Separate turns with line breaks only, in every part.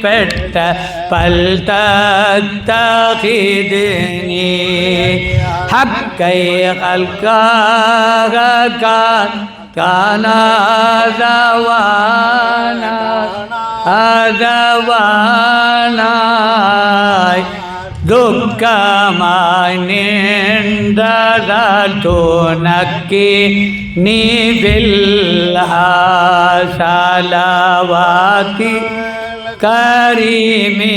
பெற்ற பல்தத்தகிதுனி ஹக்கை கல்காக அதவானாய் துக்கமாய் நின்றதால் துனக்கி நீ வில்லாசலவாத்தி கரீமி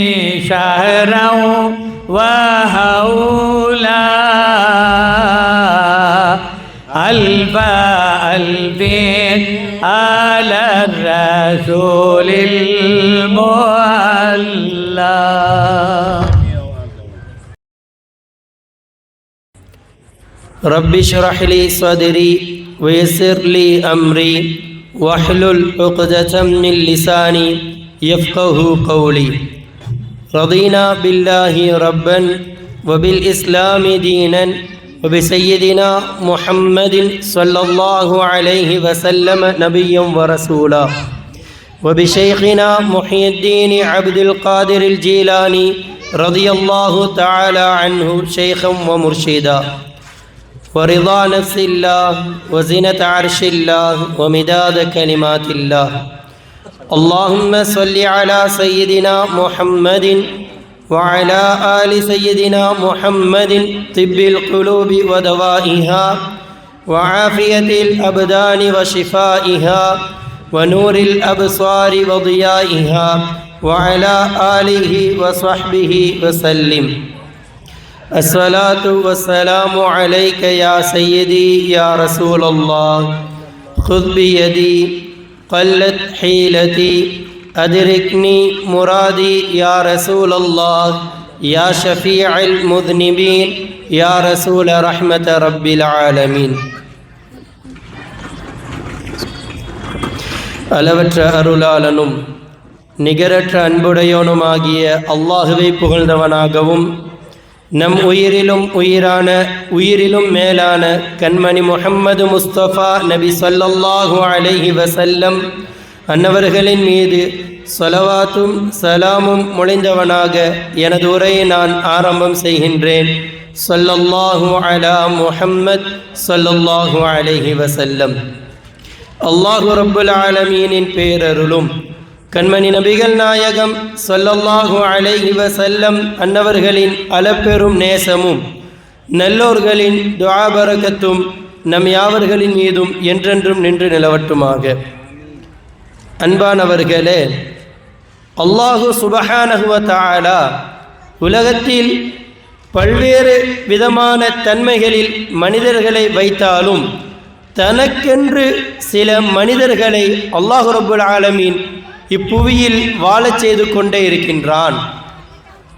ஷஹரம் வஹவுலா அல்பா அல்பின் அலர் ரசூலில் முஅல்லா.
ரப்பி ஷ்ரஹ் லி ஸத்ரி வயஸ்ஸிர் லி அம்ரி வஹ்லுல் உக்ததம் மின் லிசானி யஃப்கஹு கௌலி. ரதீனா பில்லாஹி ரப்பன் வபில் இஸ்லாமி தீனன் وبسيدنا محمد صلى الله عليه وسلم نبيا ورسولا وبشيخنا محي الدين عبد القادر الجيلاني رضي الله تعالى عنه شيخا ومرشدا ورضا نفس الله وزنة عرش الله ومداد كلمات الله. اللهم صل على سيدنا محمد وعلى آل سيدنا محمد طب القلوب ودوائها وعافية الأبدان وشفائها ونور الأبصار وضيائها وعلى آله وصحبه وسلم. الصلاة والسلام عليك يا سيدي يا رسول الله. خذ بيدي قلت حيلتي أدركني مرادي يا رسول الله يا شفيع المذنبين يا رسول رحمة رب العالمين. அளவற்ற அருளாளனும் நிகரற்ற அன்புடையோனுமாகிய அல்லாஹுவை புகழ்ந்தவனாகவும் நம் உயிரிலும் உயிரான உயிரிலும் மேலான கண்மணி முஹம்மது முஸ்தபா நபி ஸல்லல்லாஹு அலைஹி வஸல்லம் அன்னவர்களின் மீது ஸலவாத்தும் சலாமும் மொழிந்தவனாக எனது உரையை நான் ஆரம்பம் செய்கின்றேன். ஸல்லல்லாஹு அலா முஹம்மத் ஸல்லல்லாஹு அலைஹி வஸல்லம். அல்லாஹு ரப்புல் ஆலமீனின் பேரருளும் கண்மணி நபிகள் நாயகம் ஸல்லல்லாஹு அலைஹி வஸல்லம் அன்னவர்களின் அளப்பெரும் நேசமும் நல்லோர்களின் துஆ பரக்கத்தும் நம் யாவர்களின் மீதும் என்றென்றும் நின்று நிலவட்டுமாக. அன்பானவர்களே, அல்லாஹு சுப்ஹானஹு வ தஆலா உலகத்தில் பல்வேறு விதமான தன்மைகளில் மனிதர்களை வைத்தாலும் தனக்கென்று சில மனிதர்களை அல்லாஹு ரப்புல் ஆலமீன் இப்புவியில் வாழச் செய்து கொண்டே இருக்கின்றான்.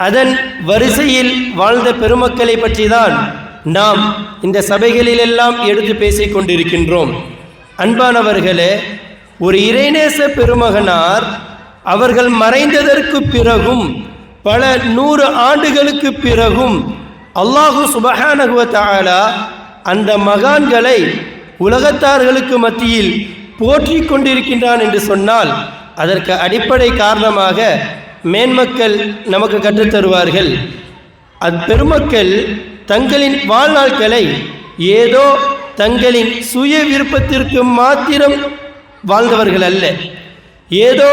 அதன் வரிசையில் வாழ்ந்த பெருமக்களை பற்றி தான் நாம் இந்த சபைகளிலெல்லாம் எடுத்து பேசிக் கொண்டிருக்கின்றோம். அன்பானவர்களே, ஒரு இறைநேச பெருமகனார் அவர்கள் மறைந்ததற்கு பிறகும் பல 100 ஆண்டுகளுக்கு பிறகும் அல்லாஹு சுப்ஹானஹு வ தஆலா அந்த மகான்களை உலகத்தார்களுக்கு மத்தியில் போற்றி கொண்டிருக்கின்றான் என்று சொன்னால் அதற்கு அடிப்படை காரணமாக மேன்மக்கள் நமக்கு கற்றுத்தருவார்கள். அப்பெருமக்கள் தங்களின் வாழ்நாட்களை ஏதோ தங்களின் சுய விருப்பத்திற்கு மாத்திரம் வாழ்ந்தவர்கள் அல்ல, ஏதோ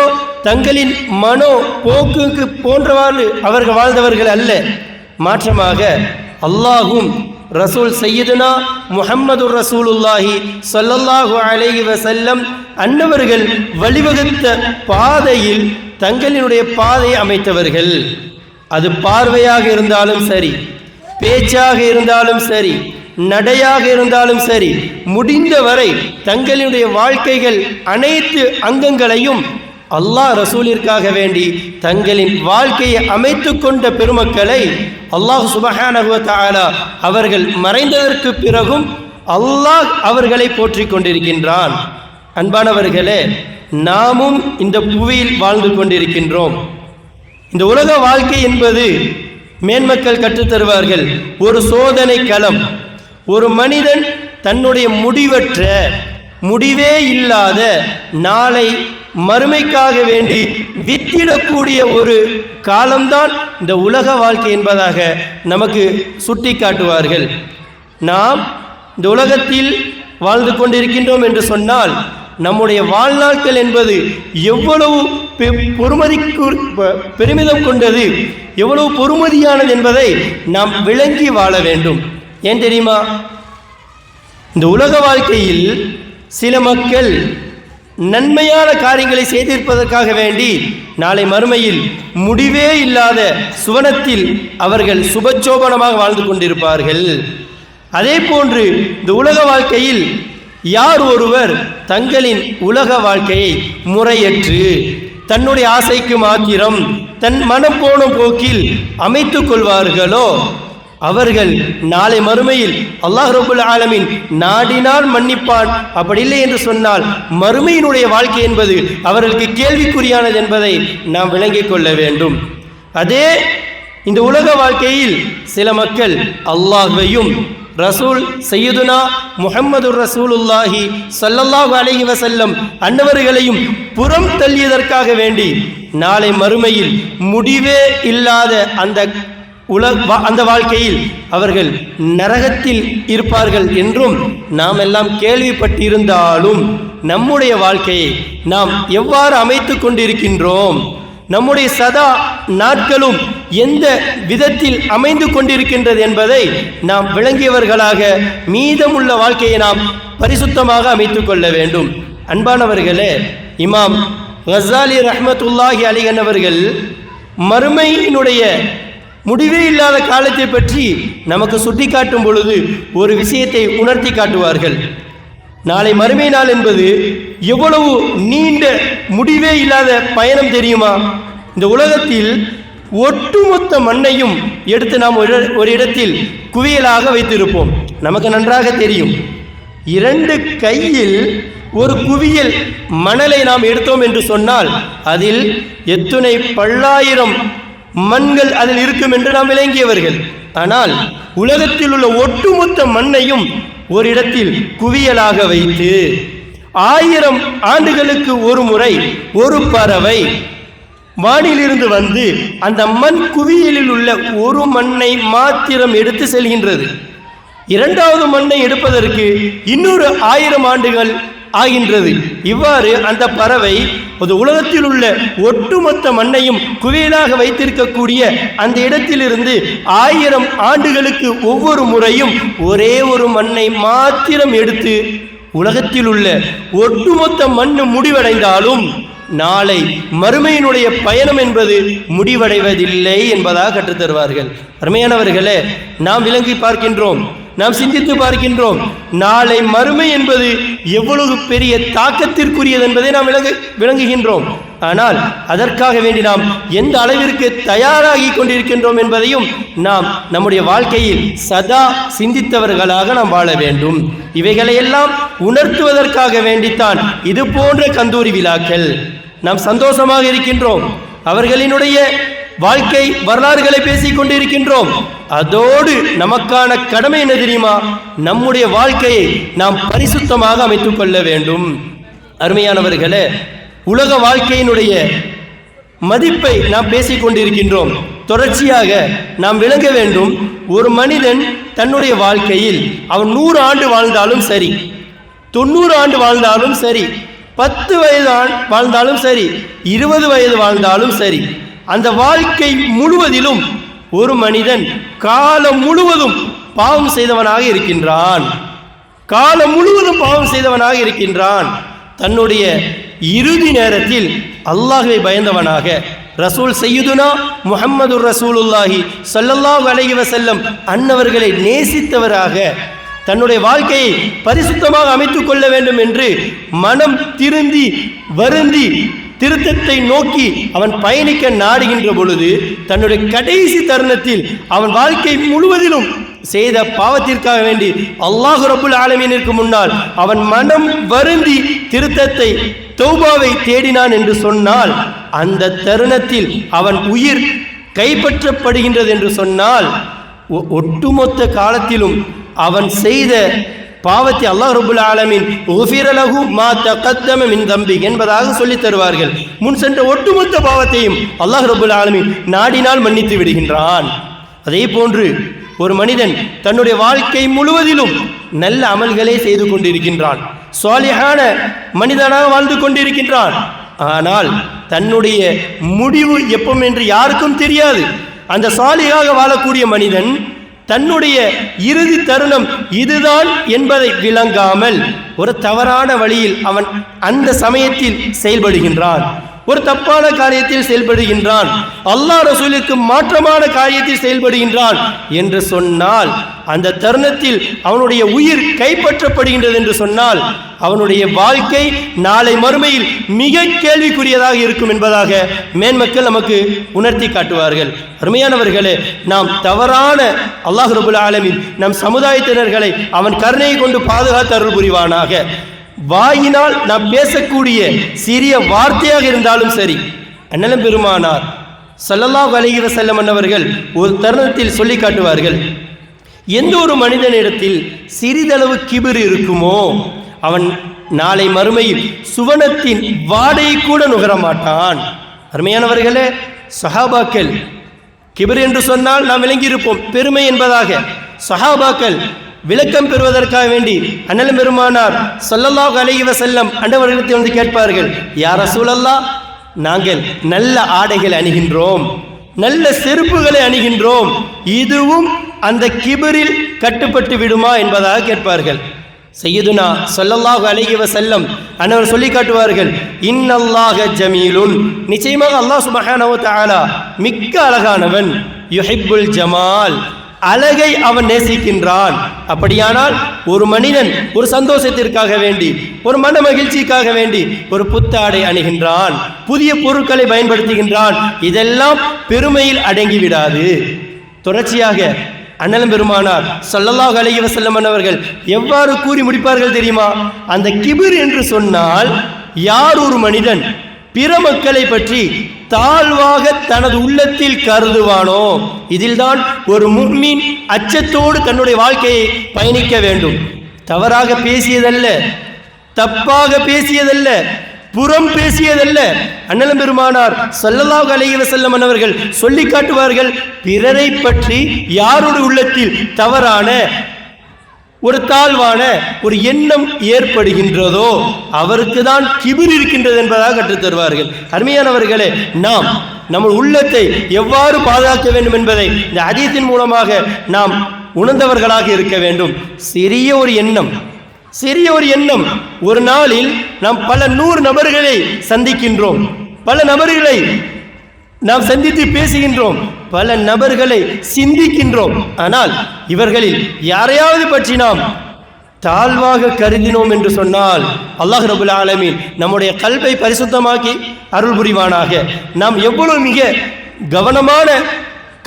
தங்களின் மனோ போக்குக்கு போன்றவாறு அவர்கள் வாழ்ந்தவர்கள் அல்ல. மாற்றமாக அல்லாஹும் ரசூல் சையதுனா முஹம்மது ரசூலுல்லாஹி ஸல்லல்லாஹு அலைஹி வஸல்லம் அன்னவர்கள் வழிவகுத்த பாதையில் தங்களினுடைய பாதையை அமைத்தவர்கள். அது பார்வையாக இருந்தாலும் சரி, பேச்சாக இருந்தாலும் சரி, நடையாக இருந்தாலும் சரி, முடிந்தவரை தங்களுடைய வாழ்க்கைகள் அனைத்து அங்கங்களையும் அல்லாஹ் ரசூலிற்காக வேண்டி தங்களின் வாழ்க்கையை அமைத்து கொண்ட பெருமக்களை அல்லாஹ் சுப்ஹானஹு வ தஆலா அவர்கள் மறைந்ததற்கு பிறகும் அல்லாஹ் அவர்களை போற்றி கொண்டிருக்கின்றான். அன்பானவர்களே, நாமும் இந்த புவியில் வாழ்ந்து கொண்டிருக்கின்றோம். இந்த உலக வாழ்க்கை என்பது மேன்மக்கள் கற்றுத்தருவார்கள் ஒரு சோதனை களம். ஒரு மனிதன் தன்னுடைய முடிவற்ற முடிவே இல்லாத நாளை மறுமைக்காக வேண்டி வித்திடக்கூடிய ஒரு காலம்தான் இந்த உலக வாழ்க்கை என்பதாக நமக்கு சுட்டி காட்டுவார்கள். நாம் இந்த உலகத்தில் வாழ்ந்து கொண்டிருக்கின்றோம் என்று சொன்னால் நம்முடைய வாழ்நாட்கள் என்பது எவ்வளவு பெருமிதம் கொண்டது, எவ்வளவு பொறுமதியானது என்பதை நாம் விளங்கி வாழ வேண்டும். ஏன் தெரியுமா? இந்த உலக வாழ்க்கையில் சில மக்கள் நன்மையான காரியங்களை செய்திருப்பதற்காக வேண்டி நாளை மறுமையில் முடிவே இல்லாத சுவனத்தில் அவர்கள் சுபச்சோபனமாக வாழ்ந்து கொண்டிருப்பார்கள். அதே போன்று இந்த உலக வாழ்க்கையில் யார் ஒருவர் தங்களின் உலக வாழ்க்கையை முறையற்று தன்னுடைய ஆசைக்கு மாத்திரம் தன் மனம் போன போக்கில் அமைத்துக் கொள்வார்களோ அவர்கள் நாளை மறுமையில் அல்லாஹ் ரப்புல் ஆலமீன் நாடினால் மன்னிப்பான். அப்படி இல்லை என்று சொன்னால் மறுமையினுடைய வாழ்க்கை என்பது அவர்களுக்கு கேள்விக்குறியானது என்பதை நாம் விளங்கிக் கொள்ள வேண்டும். அதே இந்த உலக வாழ்க்கையில் சில மக்கள் அல்லாஹ்வையும் ரசூல் சையதுனா முஹம்மது ரசூலுல்லாஹி ஸல்லல்லாஹு அலைஹி வஸல்லம் அன்னவர்களையும் புறம் தள்ளியதற்காக வேண்டி நாளை மறுமையில் முடிவே இல்லாத அந்த வாழ்க்கையில் அவர்கள் நரகத்தில் இருப்பார்கள் என்றும் நாம் எல்லாம் கேள்விப்பட்டிருந்தாலும் நம்முடைய வாழ்க்கையை நாம் எவ்வாறு அமைத்து கொண்டிருக்கின்றோம், நம்முடைய சதா நாட்களும் எந்த விதத்தில் அமைந்து கொண்டிருக்கின்றது என்பதை நாம் விளங்கியவர்களாக மீதமுள்ள வாழ்க்கையை நாம் பரிசுத்தமாக அமைத்துக் கொள்ள வேண்டும். அன்பானவர்களே, இமாம் கஸாலி ரஹ்மத்துல்லாஹி அலைஹி அவர்கள் மறுமையினுடைய முடிவே இல்லாத காலத்தை பற்றி நமக்கு சுட்டி காட்டும் பொழுது ஒரு விஷயத்தை உணர்த்தி காட்டுவார்கள். நாளை மறுமை நாள் என்பது எவ்வளவு நீண்ட முடிவே இல்லாத பயணம் தெரியுமா? இந்த உலகத்தில் ஒட்டுமொத்த மண்ணையும் எடுத்து நாம் ஒரு இடத்தில் குவியலாக வைத்திருப்போம். நமக்கு நன்றாக தெரியும், 2 கையில் ஒரு குவியல் மணலை நாம் எடுத்தோம் என்று சொன்னால் அதில் எத்துணை பல்லாயிரம் மண்கள் அதில் இருக்கும் என்று நாம் விளங்கியவர்கள். ஆனால் உலகத்தில் உள்ள ஒட்டுமொத்த மண்ணையும் ஒரு இடத்தில் குவியலாக வைத்து 1000 ஆண்டுகளுக்கு ஒரு முறை ஒரு பறவை வானிலிருந்து வந்து அந்த மண் குவியலில் உள்ள ஒரு மண்ணை மாத்திரம் எடுத்து செல்கின்றது. 2வது மண்ணை எடுப்பதற்கு இன்னொரு 1000 ஆண்டுகள் ஆகின்றது. இவ்வாறு அந்த பறவை ஒரு உலகத்தில் உள்ள ஒட்டுமொத்த மண்ணையும் குவியலாக வைத்திருக்கக்கூடிய அந்த இடத்திலிருந்து 1000 ஆண்டுகளுக்கு ஒவ்வொரு முறையும் ஒரே ஒரு மண்ணை மாத்திரம் எடுத்து உலகத்தில் உள்ள ஒட்டுமொத்த மண் முடிவடைந்தாலும் நாளை மறுமையினுடைய பயணம் என்பது முடிவடைவதில்லை என்பதாக கற்றுத்தருவார்கள். அருமையானவர்களே, நாம் விளங்கி பார்க்கின்றோம், நாம் சிந்தித்து பார்க்கின்றோம், நாளை மறுமை என்பது எவ்வளவு பெரிய தாக்கத்திற்குரியது என்பதை நாம் விளங்குகின்றோம். ஆனால் அதற்காக வேண்டி நாம் எந்த அளவிற்கு தயாராகி கொண்டிருக்கின்றோம் என்பதையும் நாம் நம்முடைய வாழ்க்கையில் சதா சிந்தித்தவர்களாக நாம் வாழ வேண்டும். இவைகளையெல்லாம் உணர்த்துவதற்காக வேண்டித்தான் இது போன்ற கந்தூரி விழாக்கள். நாம் சந்தோஷமாக இருக்கின்றோம், அவர்களினுடைய வாழ்க்கை வரலாறுகளை பேசிக் கொண்டிருக்கின்றோம். அதோடு நமக்கான கடமை என்ன தெரியுமா? நம்முடைய வாழ்க்கையை நாம் பரிசுத்தமாக அமைத்துக் கொள்ள வேண்டும். அருமையானவர்களே, உலக வாழ்க்கையினுடைய மதிப்பை நாம் பேசிக் கொண்டிருக்கின்றோம். தொடர்ச்சியாக நாம் விளங்க வேண்டும், ஒரு மனிதன் தன்னுடைய வாழ்க்கையில் அவன் 100 ஆண்டு வாழ்ந்தாலும் சரி, 90 ஆண்டு வாழ்ந்தாலும் சரி, 10 வயது வாழ்ந்தாலும் சரி, 20 வயது வாழ்ந்தாலும் சரி, அந்த வாழ்க்கை முழுவதிலும் ஒரு மனிதன் காலம் முழுவதும் பாவம் செய்தவனாக இருக்கின்றான். காலம் முழுவதும் பாவம் செய்தவனாக இருக்கின்றான். தன்னுடைய இறுதி நேரத்தில் அல்லாஹ்வை பயந்தவனாக, ரசூல் சையதுனா முஹம்மது ரசூலுல்லாஹி ஸல்லல்லாஹு அலைஹி வஸல்லம் அன்னவர்களை நேசித்தவராக தன்னுடைய வாழ்க்கையை பரிசுத்தமாக அமைத்துக் கொள்ள வேண்டும் என்று மனம் திருந்தி வருந்தி திருத்தத்தை நோக்கி அவன் பயணிக்க நாடுகின்ற பொழுது தன்னுடைய கடைசி தருணத்தில் அவன் வாழ்க்கை முழுவதிலும் செய்த பாவத்திற்காக வேண்டி அல்லாஹ் ரப்புல் ஆலமீனிற்கு முன்னால் அவன் மனம் வருந்தி திருத்தத்தை தௌபாவை தேடினான் என்று சொன்னால், அந்த தருணத்தில் அவன் உயிர் கைப்பற்றப்படுகின்றது என்று சொன்னால், ஒட்டுமொத்த காலத்திலும் அவன் செய்த பாவத்தை அல்லாஹ் ரப்புல் ஆலமீன் உஃபிர லஹு மா தகத்தம மின் தம்பி என்பதாக சொல்லித் தருவார்கள். முன் சென்ற ஒட்டுமொத்த பாவத்தையும் அல்லாஹ் ரப்புல் ஆலமீன் நாடினால் மன்னித்து விடுகின்றான். அதே போன்று ஒரு மனிதன் தன்னுடைய வாழ்க்கை முழுவதிலும் நல்ல அமல்களை செய்து கொண்டிருக்கின்றான், சாலிஹான மனிதனாக வாழ்ந்து கொண்டிருக்கின்றான். ஆனால் தன்னுடைய முடிவு எப்பம் என்று யாருக்கும் தெரியாது. அந்த சாலிஹாக வாழக்கூடிய மனிதன் தன்னுடைய இறுதி தருணம் இதுதான் என்பதை விளங்காமல் ஒரு தவறான வழியில் அவன் அந்த சமயத்தில் செயல்படுகின்றான், ஒரு தப்பான காரியத்தில் செயல்படுகின்றான், அல்லாஹ் ரசூலுக்கு மாற்றமான காரியத்தில் செயல்படுகின்றான் என்று சொன்னால், அந்த தருணத்தில் அவனுடைய உயிர் கைப்பற்றப்படுகின்றது என்று சொன்னால் அவனுடைய வாழ்க்கை நாளை மறுமையில் மிக கேள்விக்குரியதாக இருக்கும் என்பதாக மேன்மக்கள் நமக்கு உணர்த்தி காட்டுவார்கள். அருமையானவர்களே, நாம் தவறான அல்லாஹ் ரப்புல் ஆலமீன் நம் சமுதாயத்தினர்களை அவன் கருணையை கொண்டு பாதுகாத்து அருள் புரிவானாக. வாயினால் நாம் பேசக்கூடிய சிறிய வார்த்தையாக இருந்தாலும் சரி, அண்ணலம் பெருமானார் ஸல்லல்லாஹு அலைஹி வஸல்லம் அவர்கள் ஒரு தருணத்தில் சொல்லி காட்டுவார்கள், எந்த ஒரு மனிதனிடத்தில் சிறிதளவு கிபிர் இருக்குமோ அவன் நாளை மறுமையில் சுவனத்தின் வாடை கூட நுகர மாட்டான். அருமையானவர்களே, சஹாபாக்கள் கிபிர் என்று சொன்னால் நாம் விளங்கியிருப்போம் பெருமை என்பதாக. சஹாபாக்கள் விளக்கம் பெறுவதற்காக வேண்டி அண்ணல் பெருமானார் ஸல்லல்லாஹு அலைஹி வஸல்லம் அண்டவர்களிடத்தில் வந்து கேட்பார்கள், யா ரசூலல்லாஹ், நாங்கள் நல்ல ஆடைகளை அணிகின்றோம், நல்ல செருப்புகளை அணிகின்றோம், இதுவும் அந்த கிபிரில் கட்டுப்பட்டு விடுமா என்பதாக கேட்பார்கள். சையதுனா ஸல்லல்லாஹு அலைஹி வஸல்லம் அன்னவர் சொல்லி காட்டுவார்கள், இன்னல்லாஹ ஜமீலுன், நிச்சயமாக அல்லாஹ் சுப்ஹானஹு வ தஆலா மிக்க அழகானவன், யுஹிப்புல் ஜமால், அழகை அவன் நேசிக்கின்றான். அப்படியானால் ஒரு மனிதன் ஒரு சந்தோஷத்திற்காக வேண்டி, ஒரு மன மகிழ்ச்சிக்காக வேண்டி ஒரு புத்தாடை அணிகின்றான், புதிய பொருட்களை பயன்படுத்துகின்றான், இதெல்லாம் பெருமையில் அடங்கிவிடாது. தொடர்ச்சியாக அண்ணலம் பெருமானார் ஸல்லல்லாஹு அலைஹி வஸல்லம் அவர்கள் எவ்வாறு கூறி முடிப்பார்கள் தெரியுமா? அந்த கிபிர் என்று சொன்னால், யார் ஒரு மனிதன் பிற மக்களை பற்றி தாழ்வாக தனது உள்ளத்தில் கருதுவானோ, இதில்தான் ஒரு முஃமின் அச்சத்தோடு தன்னுடைய வாழ்க்கையை பயணிக்க வேண்டும். தவறாக பேசியதல்ல, தப்பாக பேசியதல்ல, புறம் பேசியதல்ல. அண்ணலம் பெருமானார் ஸல்லல்லாஹு அலைஹி வஸல்லம் அவர்கள் சொல்லி காட்டுவார்கள், பிறரை பற்றி யாருடைய உள்ளத்தில் தவறான ஒரு தாழ்வான ஒரு எண்ணம் ஏற்படுகின்றதோ அவருக்கு தான் கிபிர் இருக்கின்றது என்பதாக கற்றுத் தருவார்கள். அருமையானவர்களே, நாம் நம்ம உள்ளத்தை எவ்வாறு பாதுகாக்க வேண்டும் என்பதை இந்த ஹதீஸின் மூலமாக நாம் உணர்ந்தவர்களாக இருக்க வேண்டும். சிறிய ஒரு எண்ணம் ஒரு நாளில் நாம் பல 100 நபர்களை சந்திக்கின்றோம், பல நபர்களை நாம் சந்தித்து பேசுகின்றோம், பல நபர்களை சிந்திக்கின்றோம். ஆனால் இவர்களில் யாரையாவது பற்றி நாம் தாழ்வாக கருதினோம் என்று சொன்னால் அல்லாஹ் ரப்புல் ஆலமீன் நம்முடைய கல்வை பரிசுத்தமாக்கி அருள் புரிவானாக. நாம் எவ்வளவு மிக கவனமான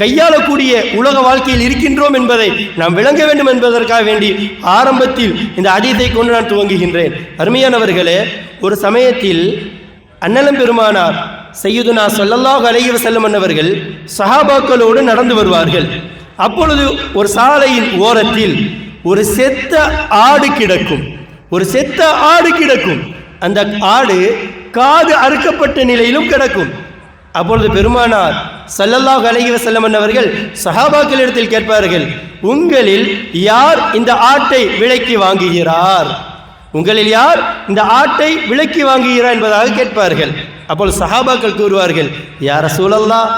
கையாளக்கூடிய உலக வாழ்க்கையில் இருக்கின்றோம் என்பதை நாம் விளங்க வேண்டும் என்பதற்காக வேண்டி ஆரம்பத்தில் இந்த ஹதீஸை கொண்டு நான் துவங்குகின்றேன். அருமையானவர்களே, ஒரு சமயத்தில் அண்ணலம் பெருமானார் சையதுனா ஸல்லல்லாஹு அலைஹி வஸல்லம் அவர்கள் சஹாபாக்களோடு நடந்து வருவார்கள். அப்பொழுது ஒரு சாலையின் ஓரத்தில் ஒரு செத்த ஆடு கிடக்கும். அந்த ஆடு காது அறுக்கப்பட்ட நிலையிலும் கிடக்கும். அப்பொழுது பெருமானார் ஸல்லல்லாஹு அலைஹி வஸல்லம் அவர்கள் சஹாபாக்களிடத்தில் கேட்பார்கள், உங்களில் யார் இந்த ஆட்டை விலைக்கு வாங்குகிறார்? உங்களில் யார் இந்த ஆட்டை விலைக்கு வாங்குகிறார் என்பதாக கேட்பார்கள். அப்பொழுது சஹாபாக்கள் கூறுவார்கள், யா ரசூலல்லாஹ்,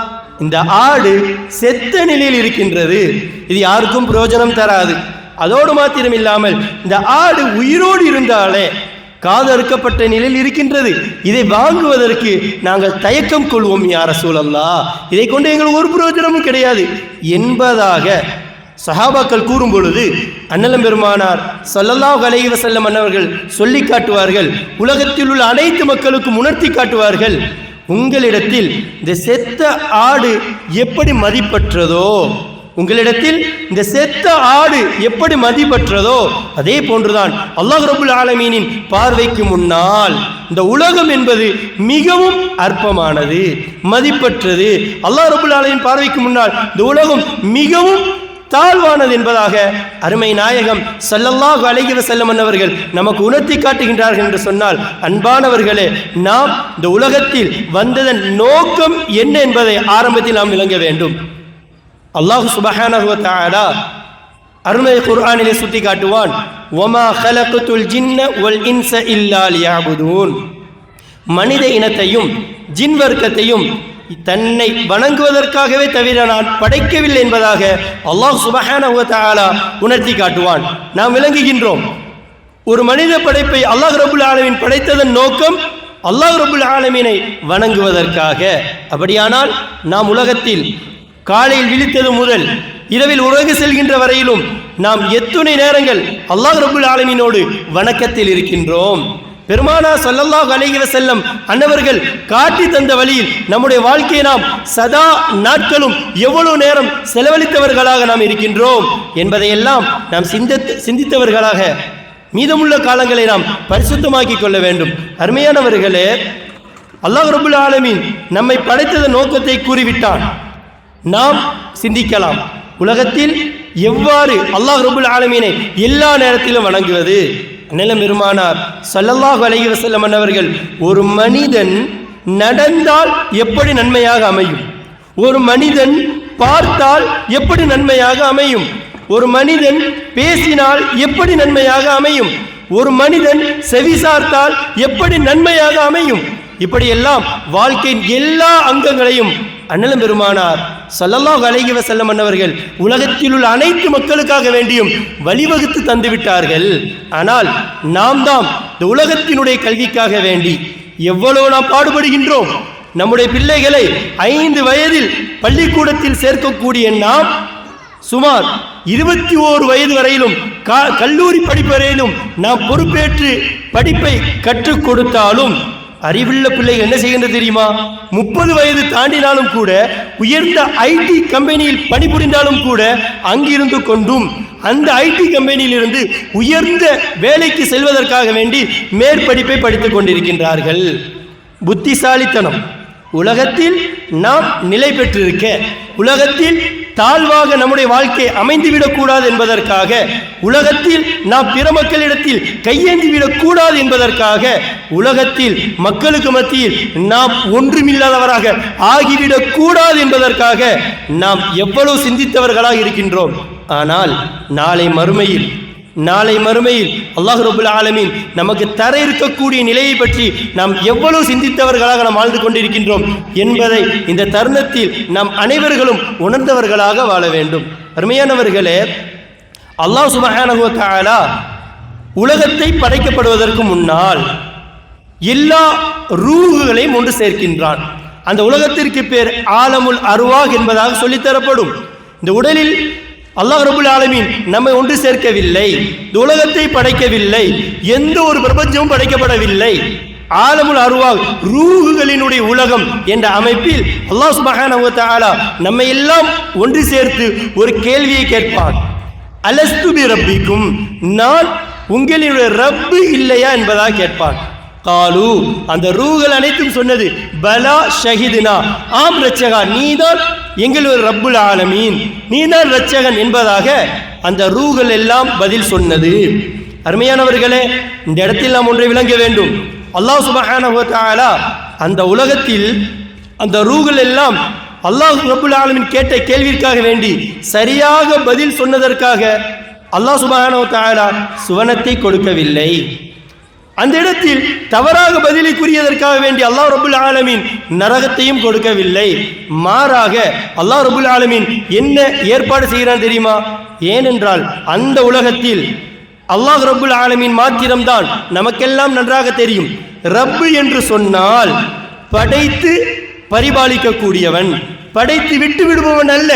இந்த ஆடு செத்த நிலையில் இருக்கின்றது, இது யாருக்கும் பிரயோஜனம் தராது. அதோடு மாத்திரம் இல்லாமல் இந்த ஆடு உயிரோடு இருந்தாலே காது அறுக்கப்பட்ட நிலையில் இருக்கின்றது, இதை வாங்குவதற்கு நாங்கள் தயக்கம் கொள்வோம் யா ரசூலல்லாஹ், இதை கொண்டு எங்களுக்கு ஒரு பிரயோஜனமும் கிடையாது என்பதாக சஹாபாக்கள் கூறும் பொழுது அண்ணலம் பெருமானார் ஸல்லல்லாஹு அலைஹி வஸல்லம் அவர்கள் சொல்லி காட்டுவார்கள், உலகத்தில் உள்ள அனைத்து மக்களுக்கும் உணர்த்தி காட்டுவார்கள், உங்களிடத்தில் இந்த செத்த ஆடு எப்படி மதிப்பற்றதோ, உங்களிடத்தில் இந்த செத்த ஆடு எப்படி மதிப்பற்றதோ அதே போன்றுதான் அல்லாஹ் ரப்புல் ஆலமீனின் பார்வைக்கு முன்னால் இந்த உலகம் என்பது மிகவும் அற்பமானது, மதிப்பற்றது. அல்லாஹ் ரப்புல் ஆலமீன் பார்வைக்கு முன்னால் இந்த உலகம் மிகவும் தாழ்வானது என்பதாக அருமை நாயகம் ஸல்லல்லாஹு அலைஹி வஸல்லம் அவர்கள் நமக்கு உணர்த்தி காட்டுகின்றார்கள் என்று சொன்னால், அன்பானவர்களே, நாம் இந்த உலகத்தில் வந்ததன் நோக்கம் என்ன என்பதை ஆரம்பத்தில் நாம் விளங்க வேண்டும். அல்லாஹ் சுப்ஹானஹு வ தஆலா அருமை குர்ஆனிலே சுட்டி காட்டுவான், வமா ஹலக்துல் ஜின்ன வல் இன்ஸ இல்லா லியஅபுதூன். மனித இனத்தையும் ஜின் வர்க்கத்தையும் தன்னை வணங்குவதற்காகவே தவிர நான் படைக்கவில்லை என்பதாக அல்லாஹ் சுப்ஹானஹு வ தஆலா உணர்த்தி காட்டுவான். நாம் விளங்குகின்றோம், ஒரு மனித படைப்பை அல்லாஹ் ரப்புல் ஆலமீன் படைத்ததன் நோக்கம் அல்லாஹ் ரப்புல் ஆலமீனை வணங்குவதற்காக. அப்படியானால் நாம் உலகத்தில் காலையில் விழித்தது முதல் இரவில் உறங்க செல்கின்ற வரையிலும் நாம் எத்துணை நேரங்கள் அல்லாஹ் ரப்புல் ஆலமீனோடு வணக்கத்தில் இருக்கின்றோம். பெருமானார் ஸல்லல்லாஹு அலைஹி வஸல்லம் அன்னவர்கள் காட்டி தந்த வழியில் நம்முடைய வாழ்க்கையை நாம் சதா நாட்களும் எவ்வளவு நேரம் செலவழித்தவர்களாக நாம் இருக்கின்றோம் என்பதையெல்லாம் நாம் சிந்தித்தவர்களாக மீதமுள்ள காலங்களை நாம் பரிசுத்தமாக்கி கொள்ள வேண்டும். அருமையானவர்களே, அல்லாஹ் ரப்புல் ஆலமீன் நம்மை படைத்தத நோக்கத்தை கூறிவிட்டான். நாம் சிந்திக்கலாம், உலகத்தில் எவ்வாறு அல்லாஹ் ரப்புல் ஆலமீனை எல்லா நேரத்திலும் வணங்குவது. நிலம் பெருமானார் ஸல்லல்லாஹு அலைஹி வஸல்லம் அவர்கள், ஒரு மனிதன் நடந்தால் எப்படி நன்மையாக அமையும், ஒரு மனிதன் பார்த்தால் எப்படி நன்மையாக அமையும், ஒரு மனிதன் பேசினால் எப்படி நன்மையாக அமையும், ஒரு மனிதன் செவிசார்த்தால் எப்படி நன்மையாக அமையும், இப்படியெல்லாம் வாழ்க்கையின் எல்லா அங்கங்களையும் அண்ணலம் பெருமானார் ஸல்லல்லாஹு அலைஹி வஸல்லம் அவர்கள் உலகத்தில் உள்ள அனைத்து மக்களுக்காக வேண்டியும் வழிவகுத்து தந்துவிட்டார்கள். ஆனால் நாம் தான் இந்த உலகத்தினுடைய கல்விக்காக வேண்டி எவ்வளவு நாம் பாடுபடுகின்றோம். நம்முடைய பிள்ளைகளை 5 வயதில் பள்ளிக்கூடத்தில் சேர்க்கக்கூடிய நாம் சுமார் 21 வயது வரையிலும் கல்லூரி படிப்பு வரையிலும் நாம் பொறுப்பேற்று படிப்பை கற்றுக் கொடுத்தாலும் அறிவுள்ள பிள்ளைகள் என்ன செய்கின்றது தெரியுமா? 30 வயது தாண்டினாலும் கூட, உயர்ந்த ஐடி கம்பெனியில் பணிபுரிந்தாலும் கூட, அங்கிருந்து கொண்டும் அந்த ஐடி கம்பெனியில் இருந்து உயர்ந்த வேலைக்கு செல்வதற்காக வேண்டி மேற்படிப்பை படித்துக் கொண்டிருக்கின்றார்கள். புத்திசாலித்தனம். உலகத்தில் நாம் நிலை பெற்றிருக்க, உலகத்தில் தாழ்வாக நம்முடைய வாழ்க்கை அமைந்துவிடக் கூடாது என்பதற்காக, உலகத்தில் நாம் பிற மக்களிடத்தில் கையேந்திவிடக் கூடாது என்பதற்காக, உலகத்தில் மக்களுக்கு மத்தியில் நாம் ஒன்றுமில்லாதவராக ஆகிவிடக் கூடாது என்பதற்காக நாம் எவ்வளவு சிந்தித்தவர்களாக இருக்கின்றோம். ஆனால் நாளை மறுமையில் அல்லாஹ் ரப்புல் ஆலமீன் நமக்கு தர இருக்கக்கூடிய நிலையை பற்றி நாம் எவ்வளவு சிந்தித்தவர்களாக நாம் வாழ்ந்து கொண்டிருக்கின்றோம் என்பதை இந்த தருணத்தில் நாம் அனைவர்களும் உணர்ந்தவர்களாக வாழ வேண்டும். அருமையானவர்களே, அல்லாஹ் சுப்ஹானஹு வ தஆலா உலகத்தை படைக்கப்படுவதற்கு முன்னால் எல்லா ரூஹுகளையும் ஒன்று சேர்க்கின்றான். அந்த உலகத்திற்கு பேர் ஆலமுல் அர்வாஹ் என்பதாக சொல்லித்தரப்படும். இந்த உடலில் அல்லாஹ் ரப்புல் ஆலமீன் நம்மை ஒன்று சேர்க்கவில்லை, இந்த உலகத்தை படைக்கவில்லை, எந்த ஒரு பிரபஞ்சமும் படைக்கப்படவில்லை. ஆலமுல் அர்வாஹ் ரூஹுகளினுடைய உலகம் என்ற அமைப்பில் அல்லாஹ் சுப்ஹானஹு வ தஆலா நம்மை எல்லாம் ஒன்று சேர்த்து ஒரு கேள்வியை கேட்பான். அலஸ்து பி ரப்பிக்கும், நான் உங்களுடைய ரப்பு இல்லையா என்பதாக கேட்பான். காலு, அந்த ரூஹுகள் அனைத்தும் சொன்னது, பலா ஷஹிதுனா, ஆம் ரட்சகா, நீதான் எங்களுடைய ரப்புல் ஆலமீன், நீதான் ரட்சகன் என்பதாக அந்த ரூஹுகள் எல்லாம் பதில் சொன்னது. அருமையானவர்களே, இந்த இடத்தில் நாம் ஒன்றை விளங்க வேண்டும். அல்லாஹ் சுப்ஹானஹு வ தஆலா அந்த உலகத்தில் அந்த ரூஹுகள் எல்லாம் அல்லாஹ் ரப்புல் ஆலமீன் கேட்ட கேள்விக்காக வேண்டி சரியாக பதில் சொன்னதற்காக அல்லாஹ் சுப்ஹானஹு வ தஆலா சுவனத்தை கொடுக்கவில்லை. அந்த இடத்தில் தவறாக பதிலை கூறியதற்காக வேண்டி அல்லாஹ் ரப்புல் ஆலமீன் நரகத்தையும் கொடுக்கவில்லை. மாறாக அல்லாஹ் ரப்புல் ஆலமீன் என்ன ஏற்பாடு செய்கிறான் தெரியுமா? ஏனென்றால் அந்த உலகத்தில் அல்லாஹ் ரப்புல் ஆலமீன் மாத்திரம்தான் நமக்கெல்லாம் நன்றாக தெரியும். ரப்பு என்று சொன்னால் படைத்து பரிபாலிக்கக்கூடியவன், படைத்து விட்டு விடுபவன் அல்ல.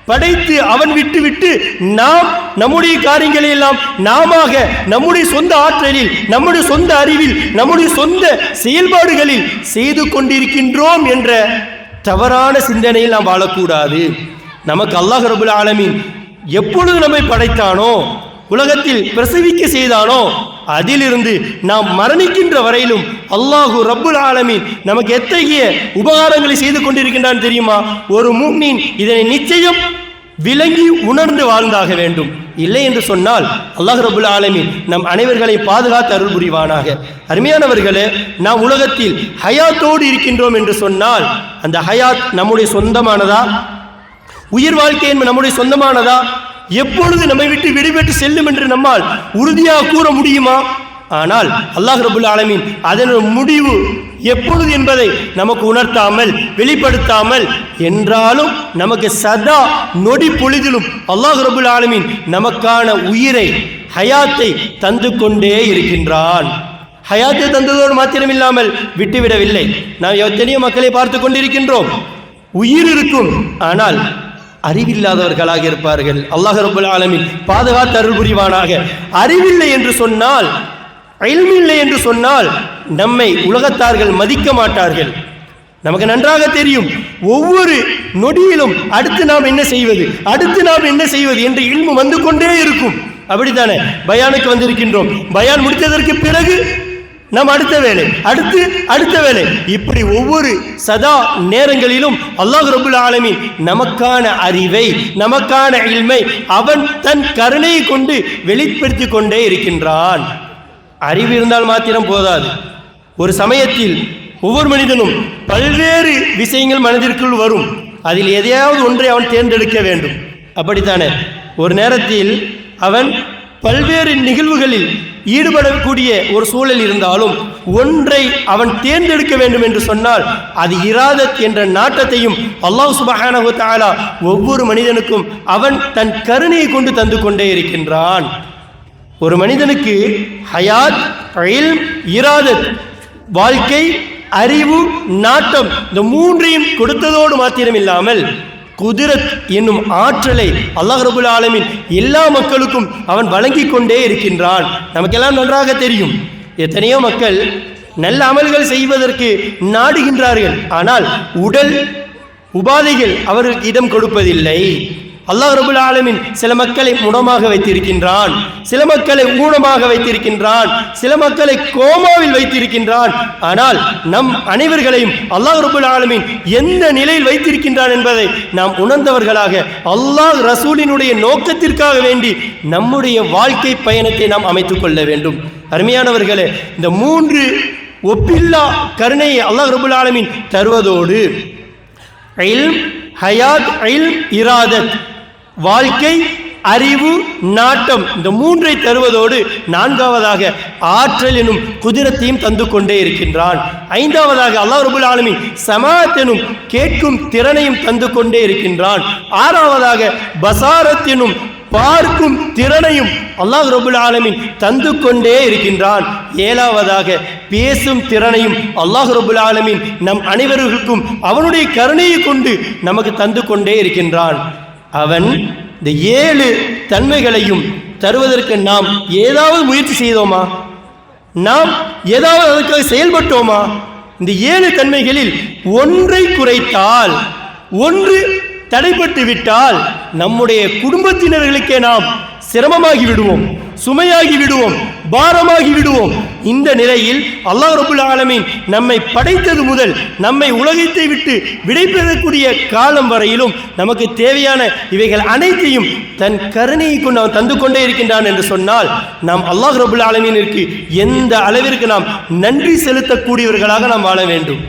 படைத்து அவன் விட்டு நாம் நம்முடைய காரியங்களை எல்லாம் நாம நம்முடைய சொந்த ஆற்றலில், நம்முடைய சொந்த அறிவில், நம்முடைய சொந்த செயல்பாடுகளில் செய்து கொண்டிருக்கின்றோம் என்ற தவறான சிந்தனையில் நாம் வாழக்கூடாது. நமக்கு அல்லாஹ் ரப்புல் ஆலமீன் எப்பொழுது நம்மை படைத்தானோ, உலகத்தில் பிரசவிக்க செய்தானோ, அதிலிருந்து நாம் மரணிக்கின்ற வரையிலும் அல்லாஹு ரப்புல் ஆலமீன் நமக்கு எத்தகைய உபகாரங்களை செய்து கொண்டிருக்கின்றான் தெரியுமா? ஒரு முஃமின் இதனை நிச்சயம் விளங்கி உணர்ந்து வாழ்ந்தாக வேண்டும். இல்லை என்று சொன்னால் அல்லாஹ் ரபுல் ஆலமீன் நம் அனைவர்களை பாதுகாத்து அருள் புரிவானாக. அருமையானவர்களே, நாம் உலகத்தில் ஹயாத்தோடு இருக்கின்றோம் என்று சொன்னால் அந்த ஹயாத் நம்முடைய சொந்தமானதா? உயிர் வாழ்க்கை என்பது நம்முடைய சொந்தமானதா? எப்பொழுது நம்மை விட்டு விடுபட்டு செல்லும் என்று நம்மால் உறுதியாக கூற முடியுமா? ஆனால் அல்லாஹ் ரபுல் ஆலமீன் அதனுடைய முடிவு எப்பொழுது என்பதை நமக்கு உணர்த்தாமல் வெளிப்படுத்தாமல் என்றாலும் நமக்கு சதா நொடி பொழுதிலும் அல்லாஹ் ரபுல் ஆலமீன் நமக்கான உயிரை ஹயாத்தை தந்து கொண்டே இருக்கின்றான். ஹயாத்தை தந்ததோடு மாத்திரமில்லாமல் விட்டுவிடவில்லை. நாம் எத்தனையோ மக்களை பார்த்து கொண்டிருக்கின்றோம். உயிர் இருக்கும், ஆனால் அறிவில்லாதவர்களாக இருப்பார்கள். அல்லாஹ் ரப்பல் ஆலமீன் பாதுகாத்து அருள் புரிவானாக. அறிவில்லை என்று சொன்னால், இல்மில்லை என்று சொன்னால் நம்மை உலகத்தார்கள் மதிக்க மாட்டார்கள். நமக்கு நன்றாக தெரியும், ஒவ்வொரு நொடியிலும் அடுத்து நாம் என்ன செய்வது என்று இல்மு வந்து கொண்டே இருக்கும். அப்படித்தானே? பயானுக்கு வந்திருக்கின்றோம், பயான் முடித்ததற்கு பிறகு நாம் அடுத்த வேலை, இப்படி ஒவ்வொரு சதா நேரங்களிலும் அல்லாஹ் ரப்பல் ஆலமீன் நமக்கான அறிவை, நமக்கான இல்மை அவன் தன் கருணையை கொண்டு வெளிப்படுத்தி கொண்டே இருக்கின்றான். அறிவு இருந்தால் மாத்திரம் போதாது. ஒரு சமயத்தில் ஒவ்வொரு மனிதனும் பல்வேறு விஷயங்கள் மனதிற்குள் வரும். அதில் எதையாவது ஒன்றை அவன் தேர்ந்தெடுக்க வேண்டும். அப்படித்தானே? ஒரு நேரத்தில் அவன் பல்வேறு நிகழ்வுகளில் ஈடுபடக்கூடிய ஒரு சூழல் இருந்தாலும் ஒன்றை அவன் தேர்ந்தெடுக்க வேண்டும் என்று சொன்னால் அது இராதத் என்ற நாட்டத்தையும் அல்லாஹ் சுப்ஹானஹு வ தஆலா ஒவ்வொரு மனிதனுக்கும் அவன் தன் கருணையை கொண்டு தந்து கொண்டே இருக்கின்றான். ஒரு மனிதனுக்கு ஹயாத், இல்ம், இராதத், வாழ்க்கை, அறிவு, நாட்டம், இந்த மூன்றையும் கொடுத்ததோடு மாத்திரமில்லாமல் குதிரத் என்னும் ஆற்றலை அல்லாஹ் ரப்பல் ஆலமீன் எல்லா மக்களுக்கும் அவன் வழங்கி கொண்டே இருக்கின்றான். நமக்கெல்லாம் நன்றாக தெரியும், எத்தனையோ மக்கள் நல்ல அமல்கள் செய்வதற்கு நாடுகின்றார்கள், ஆனால் உடல் உபாதைகள் அவர்களுக்கு இடம் கொடுப்பதில்லை. அல்லாஹ் ரப்பல் ஆலமீன் சில மக்களை முடமாக வைத்திருக்கின்றான், சில மக்களை ஊனமாக வைத்திருக்கின்றான், சில மக்களை கோமாவில் வைத்திருக்கின்றான். ஆனால் நம் அனைவர்களையும் அல்லாஹ் ரப்பல் ஆலமீன் எந்த நிலையில் வைத்திருக்கின்றான் என்பதை நாம் உணர்ந்தவர்களாக அல்லாஹ் ரசூலினுடைய நோக்கத்திற்காக வேண்டி நம்முடைய வாழ்க்கை பயணத்தை நாம் அமைத்துக் கொள்ள வேண்டும். அருமையானவர்களே, இந்த மூன்று ஒப்பில்லா கருணையை அல்லாஹ் ரப்பல் ஆலமீன் தருவதோடு இல்ம், ஹயாத், இல்ம், இராதத், வாழ்க்கை, அறிவு, நாட்டம், இந்த மூன்றை தருவதோடு நான்காவதாக ஆற்றல் எனும் குதிரத்தையும் தந்து கொண்டே இருக்கின்றான். ஐந்தாவதாக அல்லாஹ் ரப்பல் ஆலமீன் சமாஅத் எனும் கேட்கும் திறனையும் தந்து கொண்டே இருக்கின்றான். ஆறாவதாக பசாரத் எனும் பார்க்கும் திறனையும் அல்லாஹ் ரப்பல் ஆலமீன் தந்து கொண்டே இருக்கின்றான். ஏழாவதாக பேசும் திறனையும் அல்லாஹ் ரப்பல் ஆலமீன் நம் அனைவருக்கும் அவனுடைய கருணையை கொண்டு நமக்கு தந்து கொண்டே இருக்கின்றான். அவன் இந்த 7 தன்மைகளையும் தருவதற்கு நாம் ஏதாவது முயற்சி செய்தோமா? நாம் ஏதாவது அதற்காக செயல்பட்டோமா? இந்த 7 தன்மைகளில் ஒன்றை குறைத்தால், ஒன்று தடைப்பட்டு விட்டால் நம்முடைய குடும்பத்தினர்களுக்கே நாம் சிரமமாகி விடுவோம், சுமையாகி விடுவோம், பாரமாகி விடுவோம். இந்த நிலையில் அல்லாஹ் ரப்பல் ஆலமீன் நம்மை படைத்தது முதல் நம்மை உலகத்தை விட்டு விடைபெறக்கூடிய காலம் வரையிலும் நமக்கு தேவையான இவைகள் அனைத்தையும் தன் கருணையை கொண்டு அவன் தந்து கொண்டே இருக்கின்றான் என்று சொன்னால் நாம் அல்லாஹ் ரப்பல் ஆலமீனிற்கு எந்த அளவிற்கு நாம் நன்றி செலுத்தக்கூடியவர்களாக நாம் வாழ வேண்டும்,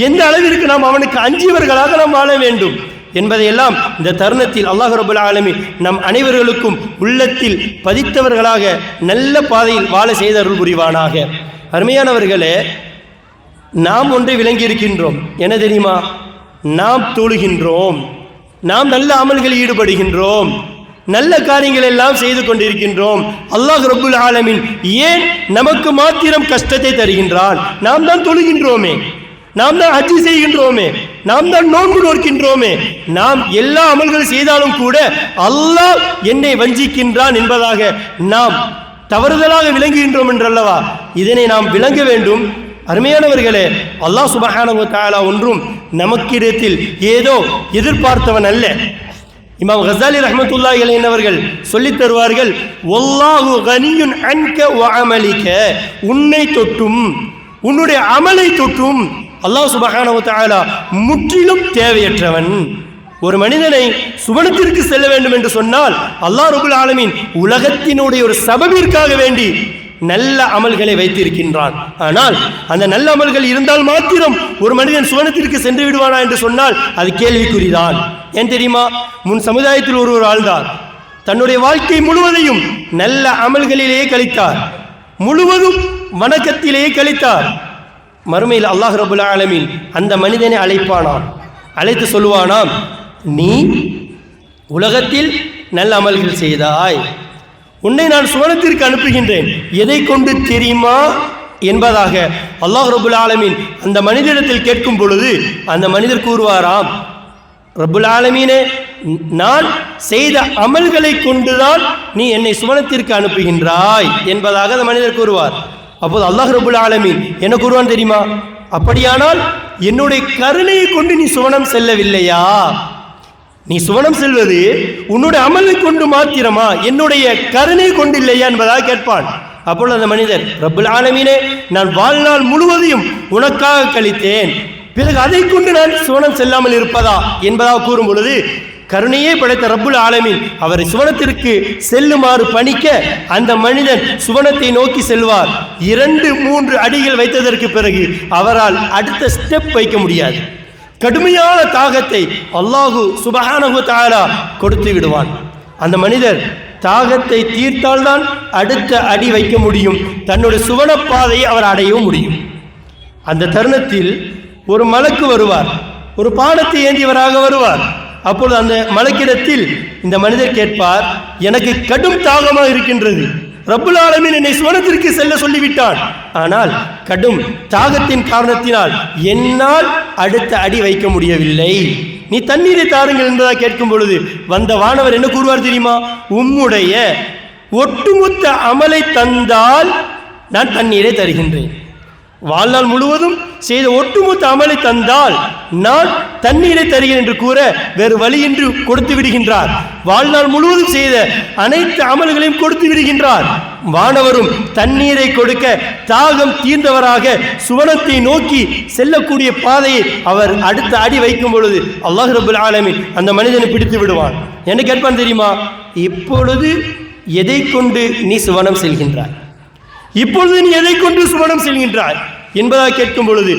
எந்த அளவிற்கு நாம் அவனுக்கு அஞ்சியவர்களாக நாம் வாழ வேண்டும் என்பதையெல்லாம் இந்த தருணத்தில் அல்லாஹ் ரப்பல் ஆலமீன் நம் அனைவர்களுக்கும் உள்ளத்தில் பதித்தவர்களாக நல்ல பாதையில் வாழ செய்த அருள் புரிவானாக. அருமையானவர்களே, நாம் ஒன்றை விளங்கி இருக்கின்றோம். என்ன தெரியுமா? நாம் தொழுகின்றோம், நாம் நல்ல அமல்களில் ஈடுபடுகின்றோம், நல்ல காரியங்கள் எல்லாம் செய்து கொண்டிருக்கின்றோம். அல்லாஹ் ரப்பல் ஆலமீன் ஏன் நமக்கு மாத்திரம் கஷ்டத்தை தருகின்றான்? நாம் தான் தொழுகின்றோமே, நாம் தான் ஹஜ் செய்கின்றோமே, நாம் தான் நோன்பு நோக்கின்றோமே, நாம் எல்லா அமல்கள் செய்தாலும் கூட அல்லாஹ் என்னை வஞ்சிக்கின்றான் என்பதாக நாம் தவறுதலாக விளங்குகின்றோம் என்றல்லவா? இதனை நாம் விளங்க வேண்டும். அருமையானவர்களே, அல்லாஹ் சுப்ஹானஹு வ தஆலா ஒன்றும் நமக்கிடத்தில் ஏதோ எதிர்பார்த்தவன் அல்ல. இமாம் கஸாலி ரஹ்மத்துல்லாஹி அலைஹி அவர்கள் சொல்லித் தருவார்கள், வல்லாஹு கனியுன் அன்க வ அமலிக, உன்னை தொட்டும் உன்னுடைய அமலை தொட்டும் அல்லாஹ் சுப்ஹானஹு வ தஆலா முற்றிலும் தேவையற்றவன். ஒரு மனிதனை சுவனத்திற்கு செல்ல வேண்டும் என்று சொன்னால் அல்லாஹ் ரப்பல் ஆலமீன் உலகத்தினுடைய ஒரு சபபிற்காக வேண்டி நல்ல அமல்களை வைத்திருக்கின்றான். ஆனால் அந்த நல்ல அமல்கள் இருந்தால் மாத்திரம் ஒரு மனிதன் சுவனத்திற்கு சென்று விடுவானா என்று சொன்னால் அது கேள்விக்குறிதான். ஏன் தெரியுமா? முன் சமுதாயத்தில் ஒருவர் வாழ்ந்தார். தன்னுடைய வாழ்க்கை முழுவதையும் நல்ல அமல்களிலேயே கழித்தார், முழுவதும் வணக்கத்திலேயே கழித்தார். மறுமையில் அல்லாஹ் ரப்பல் ஆலமீன் அந்த மனிதனை அழைப்பானாம், அழைத்து சொல்லுவானாம், நீ உலகத்தில் நல்ல அமல்கள் செய்தாய், உன்னை நான் சுவனத்திற்கு அனுப்புகின்றேன், எதை கொண்டு தெரியுமா என்பதாக அல்லாஹ் ரப்பல் ஆலமீன் அந்த மனிதனிடத்தில் கேட்கும் பொழுது அந்த மனிதர் கூறுவாராம், ரப்பல் ஆலமீனே, நான் செய்த அமல்களை கொண்டுதான் நீ என்னை சுவனத்திற்கு அனுப்புகின்றாய் என்பதாக அந்த மனிதர் கூறுவார். அப்போது அல்லாஹ் ரப்பல் ஆலமீன் என்ன கூறுவான் தெரியுமா? அப்படியானால் என்னுடைய கருணையை கொண்டு நீ சுவனம் செல்லவில்லையா? நீ சுவனம் செல்வது உன்னுடைய அமலை கொண்டு மாத்திரமா, என்னுடைய கருணை கொண்டு இல்லையா என்பதாக கேட்பான். அப்பொழுது அந்த மனிதர், ரப்பல் ஆலமீனே, நான் வாழ்நாள் முழுவதையும் உனக்காக கழித்தேன், பிறகு அதை கொண்டு நான் சுவனம் செல்லாமல் இருப்பதா என்பதாக கூறும் பொழுது கருணையே படைத்த ரப்புல் ஆலமீன் அவரை சுவனத்திற்கு செல்லுமாறு பணிக்க அந்த மனிதன் சுவனத்தை நோக்கி செல்வார். 2-3 அடிகள் வைத்ததற்கு பிறகு அவரால் அடுத்த ஸ்டெப் வைக்க முடியாது. கடுமையான தாகத்தை அல்லாஹு சுப்ஹானஹு வ தஆலா கொடுத்து விடுவான். அந்த மனிதர் தாகத்தை தீர்த்தால்தான் அடுத்த அடி வைக்க முடியும், தன்னுடைய சுவன பாதையை அவர் அடையவும் முடியும். அந்த தருணத்தில் ஒரு மலக்கு வருவார், ஒரு பானத்தை ஏந்தியவராக வருவார். அப்பொழுது அந்த மலக்கிடத்தில் இந்த மனிதர் கேட்பார், எனக்கு கடும் தாகமாக இருக்கின்றது, ரப்புல் ஆலமீன் என்னை சுவனத்திற்கு செல்ல சொல்லிவிட்டான், ஆனால் கடும் தாகத்தின் காரணத்தினால் என்னால் அடுத்த அடி வைக்க முடியவில்லை, நீ தண்ணீரை தாருங்கள் என்பதாக கேட்கும் பொழுது வந்த வானவர் என்ன கூறுவார் தெரியுமா? உம்முடைய ஒட்டுமொத்த அமலை தந்தால் நான் தண்ணீரை தருகின்றேன், வாழ்நாள் முழுவதும் செய்த ஒட்டுமொத்த அமலை தந்தால் நான் தண்ணீரை தருகிறேன் என்று கூற வேறு வழியின்றி கொடுத்து விடுகின்றார். வாழ்நாள் முழுவதும் செய்த அனைத்து அமல்களையும் கொடுத்து விடுகின்றார். வானவரும் தண்ணீரை கொடுக்க தாகம் தீர்ந்தவராக சுவனத்தை நோக்கி செல்லக்கூடிய பாதையை அவர் அடுத்த அடி வைக்கும் பொழுது அல்லாஹ் ரப்பல் ஆலமீன் அந்த மனிதனை பிடித்து விடுவான். என்ன கேட்பான் தெரியுமா? இப்பொழுது எதை கொண்டு நீ சுவனம் செல்கின்றாய், இப்பொழுது நீ எதை கொண்டு சுவனம் செல்கின்றாய் என்பதாக கேட்கும் பொழுது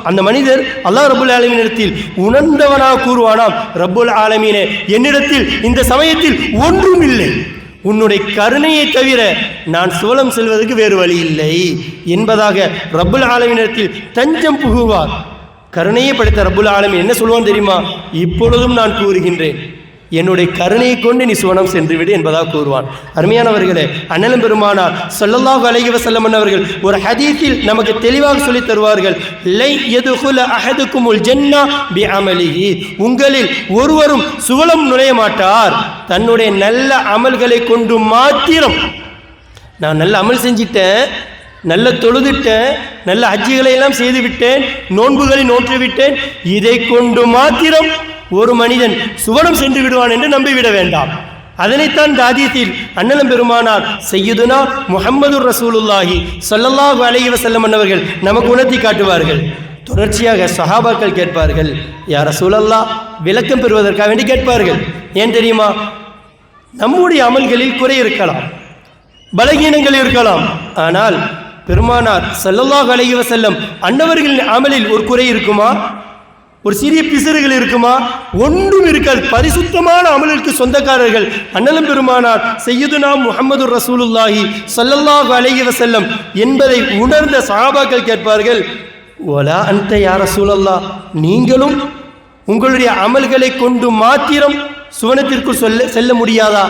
அந்த மனிதர் அல்லாஹ் ரப்புல் ஆலமீனிடத்தில் உணர்ந்தவனாக கூறுவானாம், ரப்புல் ஆலமீனே, என்னிடத்தில் இந்த சமயத்தில் ஒன்றும் இல்லை, உன்னுடைய கருணையை தவிர நான் சுவனம் செல்வதற்கு வேறு வழி இல்லை என்பதாக ரப்புல் ஆலமீனிடத்தில் தஞ்சம் புகுவார். கருணையை படைத்த ரப்புல் ஆலமீன் என்ன சொல்லுவான் தெரியுமா? இப்பொழுதும் நான் கூறுகின்றேன், என்னுடைய கருணையை கொண்டு நீ சுவனம் சென்று விடு என்பதாக கூறுவான். அருமையானவர்களே, அண்ணலும் பெருமானார் ஸல்லல்லாஹு அலைஹி வஸல்லம் அவர்கள் ஒரு ஹதீஸில் நமக்கு தெளிவாக சொல்லித் தருவார்கள், லை யதுகுல அஹதுகுமுல் ஜன்னா பிஅமலிஹி, உங்களில் ஒருவரும் சுவனம் நுழைய மாட்டார் தன்னுடைய நல்ல அமல்களை கொண்டு மாத்திரம். நான் நல்ல அமல் செஞ்சிட்டேன், நல்ல தொழுதுட்டேன், நல்ல ஹஜ்ஜுகளை எல்லாம் செய்து விட்டேன், நோன்புகளை நோற்று விட்டேன், இதை கொண்டு மாத்திரம் ஒரு மனிதன் சுவனம் சென்று விடுவான் என்று நம்பிவிட வேண்டாம். அதனைத்தான் இந்த ஹதீஸில் அண்ணலும் பெருமானார் சய்யிதுனா முஹம்மதுர் ரசூலுல்லாஹி ஸல்லல்லாஹு அலைஹி வஸல்லம் அவர்கள் நமக்கு உணர்த்தி காட்டுவார்கள். தொடர்ச்சியாக சஹாபாக்கள் கேட்பார்கள், யா ரசூலல்லாஹ், விளக்கம் பெறுவதற்காக வேண்டி கேட்பார்கள். ஏன் தெரியுமா? நம்முடைய அமல்களில் குறை இருக்கலாம், பலகீனங்கள் இருக்கலாம், ஆனால் பெருமானார் ஸல்லல்லாஹு அலைஹி வஸல்லம் அன்னவர்களின் அமலில் ஒரு குறை இருக்குமா? ஒரு சிறிய பிசறுகள் இருக்குமா? ஒன்றும் இருக்காது. பரிசுத்தமான அமலுக்கு சொந்தக்காரர்கள் அண்ணலும் பெருமானார் சய்யிதுனா முஹம்மதுர் ரசூலுல்லாஹி ஸல்லல்லாஹு அலைஹி வஸல்லம் என்பதை உணர்ந்த சஹாபாக்கள் கேட்பார்கள், வலா அன்த யா ரசூலல்லாஹ், நீங்களும் உங்களுடைய அமல்களை கொண்டு மாத்திரம் சுவனத்திற்குள் செல்ல முடியாதா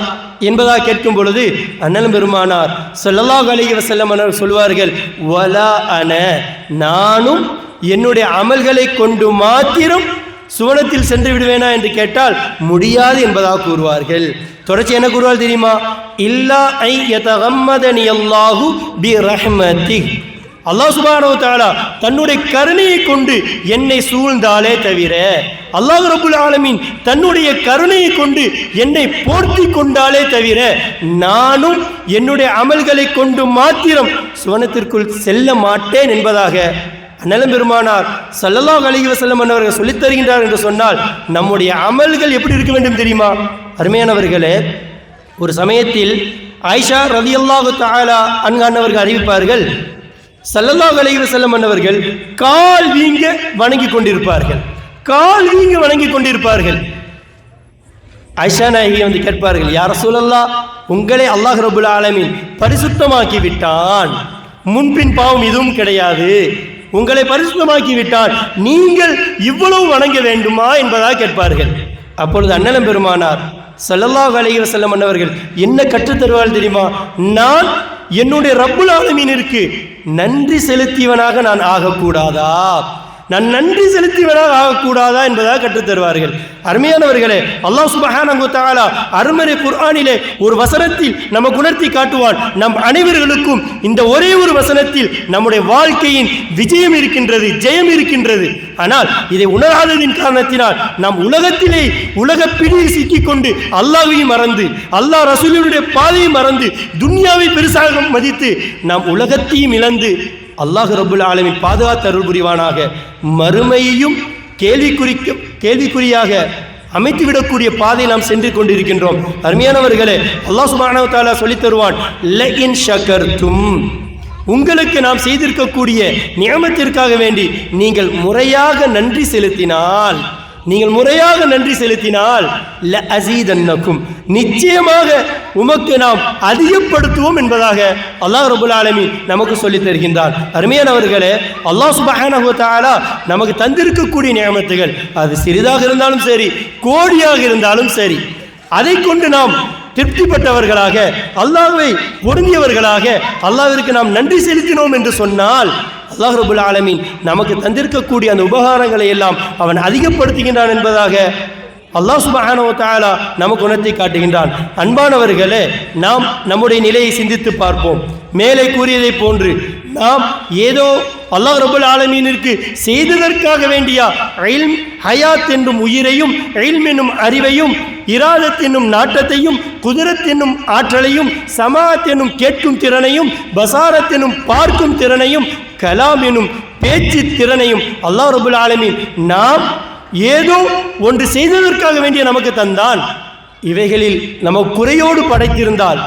என்பதாக கேட்கும் பொழுது அண்ணலும் பெருமானார் ஸல்லல்லாஹு அலைஹி வஸல்லம் அவர்கள் சொல்வார்கள், வலா அன, நானும் என்னுடைய அமல்களை கொண்டு மாத்திரம் சுவனத்தில் சென்று விடுவேனா என்று கேட்டால் முடியாது என்பதாக கூறுவார்கள். தொடர்ச்சி என்ன கூறுவார் தெரியுமா? இல்லா ஐ யதகம்மதனி அல்லாஹு பிரஹ்மதிஹ், அல்லாஹ் சுப்ஹானஹு வ தஆலா தன்னுடைய கருணையை கொண்டு என்னை சூழ்ந்தாலே தவிர, அல்லாஹ் ரப்புல் ஆலமீன் தன்னுடைய கருணையை கொண்டு என்னை போர்த்தி கொண்டாலே தவிர நானும் என்னுடைய அமல்களை கொண்டு மாத்திரம் சுவனத்திற்குள் செல்ல மாட்டேன் என்பதாக அண்ணலும் பெருமானார் ஸல்லல்லாஹு அலைஹி வஸல்லம் அவர்கள் சொல்லித் தருகின்றார் என்று சொன்னால் நம்முடைய அமல்கள் எப்படி இருக்க வேண்டும் தெரியுமா? அருமையானவர்களே, ஒரு சமயத்தில் ஆயிஷா ரலியல்லாஹு தஆலா அன்ஹா அவர்கள் அறிவிப்பார்கள், ஸல்லல்லாஹு அலைஹி வஸல்லம் அவர்கள் கால் வீங்க வணங்கி கொண்டிருப்பார்கள். கால் வீங்க வணங்கி கொண்டிருப்பார்கள். ஆயிஷா நாயகி வந்து கேட்பார்கள், யா ரசூலல்லாஹ், உங்களை அல்லாஹ் ரப்புல் ஆலமீன் பரிசுத்தமாக்கி விட்டான், முன்பின் பாவம் எதுவும் கிடையாது, உங்களை பரிசுத்தமாக்கி விட்டால் நீங்கள் இவ்வளவு வணங்க வேண்டுமா என்பதாக கேட்பார்கள். அப்பொழுது அண்ணலம் பெருமானார் ஸல்லல்லாஹு அலைஹி வஸல்லம் அவர்கள் என்ன கற்றுத் தருவார்கள் தெரியுமா? நான் என்னுடைய ரப்புல் ஆலமீனிற்கு நன்றி செலுத்தியவனாக நான் ஆகக்கூடாதா, நான் நன்றி செலுத்தியவனாக ஆகக்கூடாதா என்பதாக கற்றுத் தருவார்கள். அருமையானவர்களே, அல்லாஹ் சுப்ஹானஹு வ தஆலா அருமறை குர்ஆனிலே ஒரு வசனத்தில் நமக்கு உணர்த்தி காட்டுவான். நம் அனைவர்களுக்கும் இந்த ஒரே ஒரு வசனத்தில் நம்முடைய வாழ்க்கையின் விஜயம் இருக்கின்றது, ஜெயம் இருக்கின்றது. ஆனால் இதை உணராததின் காரணத்தினால் நாம் உலகத்திலே உலக பிடியில் சிக்கிக்கொண்டு அல்லாஹ்வையும் மறந்து, அல்லாஹ் ரசூலுடைய பாதையை மறந்து, துன்யாவை பெருசாக மதித்து நாம் உலகத்தையும் இழந்து அல்லாஹ் ரப்புல் ஆலமீன் பாதுகாத்து அருள் புரிவானாக. மறுமையையும் கேள்விக்குறியாக அமைத்துவிடக்கூடிய பாதை நாம் சென்று கொண்டிருக்கின்றோம். அருமையானவர்களே, அல்லாஹ் சுப்ஹானஹு வ தஆலா சொல்லித் தருவான், லஇன் ஷக்கர்தும், உங்களுக்கு நாம் செய்திருக்கக்கூடிய நியமத்திற்காக வேண்டி நீங்கள் முறையாக நன்றி செலுத்தினால், லஅஸீதன்னக்கும், நிச்சயமாக உமக்கு நாம் அதிகப்படுத்துவோம் என்பதாக அல்லாஹ் ரப்புல் ஆலமீன் நமக்கு சொல்லித் தருகின்றார். அருமையானவர்களே, அல்லாஹ் சுப்ஹானஹு வ தஆலா நமக்கு தந்திருக்கக்கூடிய நியமத்துகள் அது சிறிதாக இருந்தாலும் சரி, கோடியாக இருந்தாலும் சரி, அதை கொண்டு நாம் திருப்திப்பட்டவர்களாக, அல்லாஹ்வை பொருந்தியவர்களாக அல்லாஹ்விற்கு நாம் நன்றி செலுத்தினோம் என்று சொன்னால் அல்லாஹ் ரப்புல் ஆலமீன் நமக்கு தந்திருக்கக்கூடிய அந்த உபகாரங்களை எல்லாம் அவன் அதிகப்படுத்துகின்றான் என்பதாக அல்லாஹ் சுப்ஹானஹு வ தஆலா நமக்கு உணர்த்தி காட்டுகின்றான். அன்பானவர்களே, நாம் நம்முடைய நிலையை சிந்தித்து பார்ப்போம். மேலே கூறியதை போன்று நாம் ஏதோ அல்லாஹ் ரப்புல் ஆலமீனிற்கு செய்ததற்காக வேண்டிய இல்ம், ஹயாத் என்னும் உயிரையும், இல்ம் என்னும் அறிவையும், இராதத் என்னும் நாட்டத்தையும், குதிரத் என்னும் ஆற்றலையும், சமாஅத் என்னும் கேட்கும் திறனையும், பசாரத் என்னும் பார்க்கும் திறனையும், கலாம் என்னும் பேச்சு திறனையும் அல்லாஹ் ரப்புல் ஆலமீன் நாம் ஏதோ ஒன்று செய்ததற்காக வேண்டிய நமக்கு தந்தான். இவைகளில் நம்ம குறையோடு படைத்திருந்தால்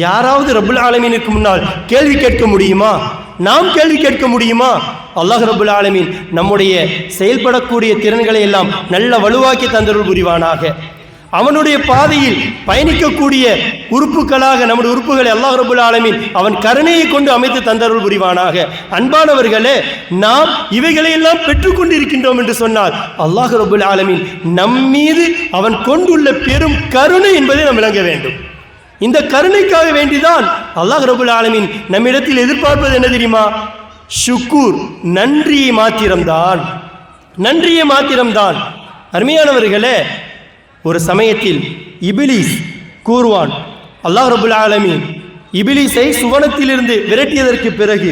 யாராவது ரப்புல் ஆலமீனுக்கு முன்னால் கேள்வி கேட்க முடியுமா? நாம் கேள்வி கேட்க முடியுமா? அல்லாஹ் ரப்புல் ஆலமீன் நம்முடைய செயல்படக்கூடிய திறன்களை எல்லாம் நல்ல வலுவாக்கி தந்தருள் புரிவானாக. அவனுடைய பாதையில் பயணிக்கக்கூடிய உறுப்புகளாக நம்முடைய உறுப்புகளை அல்லாஹ் ரப்புல் ஆலமீன் அவன் கருணையை கொண்டு அமைத்து தந்தருள் புரிவானாக. அன்பானவர்களே, நாம் இவைகளை எல்லாம் பெற்றுக்கொண்டிருக்கின்றோம் என்று சொன்னால் அல்லாஹ் ரப்புல் ஆலமீன் நம்மீது அவன் கொண்டுள்ள பெரும் கருணை என்பதை நாம் விளங்க வேண்டும். இந்த கருணைக்காக வேண்டிதான் அல்லாஹ் ரப்புல் ஆலமீன் நம்மிடத்தில் எதிர்பார்ப்பது என்ன தெரியுமா? ஷுக்கூர், நன்றியை மாத்திரம்தான். அருமையானவர்களே, ஒரு சமயத்தில் இபிலிஸ் கூறுவான், அல்லாஹ் ரப்புல் ஆலமீன் இபிலிஸை சுவனத்திலிருந்து விரட்டியதற்கு பிறகு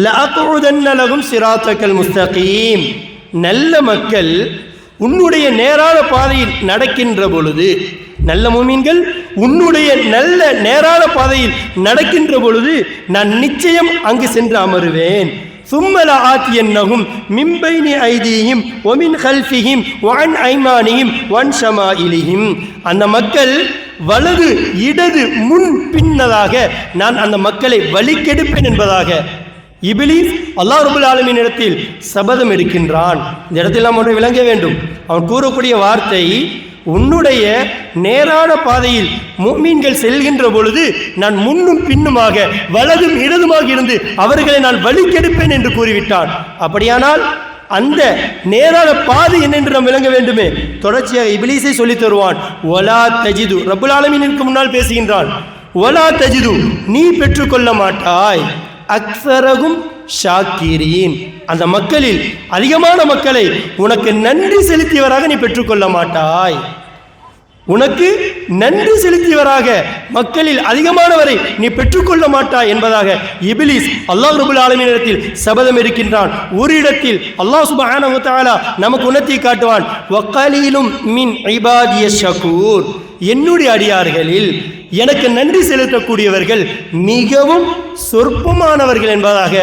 லஅக்உதன்ன லஹும் சிராத்தக்கல் முஸ்தகீம், நல்ல மக்கள் உன்னுடைய நேரான பாதையில் நடக்கின்ற பொழுது, நல்ல முஃமின்கள் உன்னுடைய நல்ல நேரான பாதையில் நடக்கின்ற பொழுது நான் நிச்சயம் அங்கு சென்று அமருவேன். ثم لآتينهم من بين أيديهم ومن خلفهم وعن أيمانهم وعن شمائلهم, அந்த மக்கள் வலது இடது முன் பின்னதாக நான் அந்த மக்களை வழிகெடுப்பேன் என்பதாக இபிலிஸ் அல்லாஹ் ரப்புல் ஆலமீன் இடத்தில் சபதம் எடுக்கின்றான். இந்த இடத்தில் நாம் ஒன்றை விளங்க வேண்டும். அவன் கூறக்கூடிய வார்த்தை, உன்னுடைய நேரான பாதையில் முஃமின்கள் செல்கின்ற பொழுது நான் முன்னும் பின்னுமாக, வலதும் இடதுமாக இருந்து அவர்களை நான் வழிகெடுப்பேன் என்று கூறிவிட்டான். அப்படியானால் அந்த நேரான பாதை என்னென்று நாம் விளங்க வேண்டுமே. தொடர்ச்சியாக இபிலிஸை சொல்லித் தருவான். ஒலா தஜிது, ரப்புல் ஆலமீனுக்கு முன்னால் பேசுகின்றான். ஒலா தஜிது, நீ பெற்றுக்கொள்ள மாட்டாய், அக்ஸரகும் ஷாக்கிரீன், அந்த மக்களில் அதிகமான மக்களை உனக்கு நன்றி செலுத்தியவராக நீ பெற்றுக்கொள்ள மாட்டாய். உனக்கு நன்றி செலுத்தியவராக மக்களில் அதிகமானவரை நீ பெற்றுக்கொள்ள மாட்டாய் என்பதாக இபிலிஸ் அல்லாஹ் ரப்புல் ஆலமீனிடத்தில் சபதம் இருக்கின்றான். ஒரு இடத்தில் அல்லாஹ் சுப்ஹானஹு வ தஆலா நமக்கு உணர்த்தி காட்டுவான், வகலீலும் மின் இபாதிய ஷகூர், என்னுடைய அடியார்களில் எனக்கு நன்றி செலுத்தக்கூடியவர்கள் மிகவும் சொற்பமானவர்கள் என்பதாக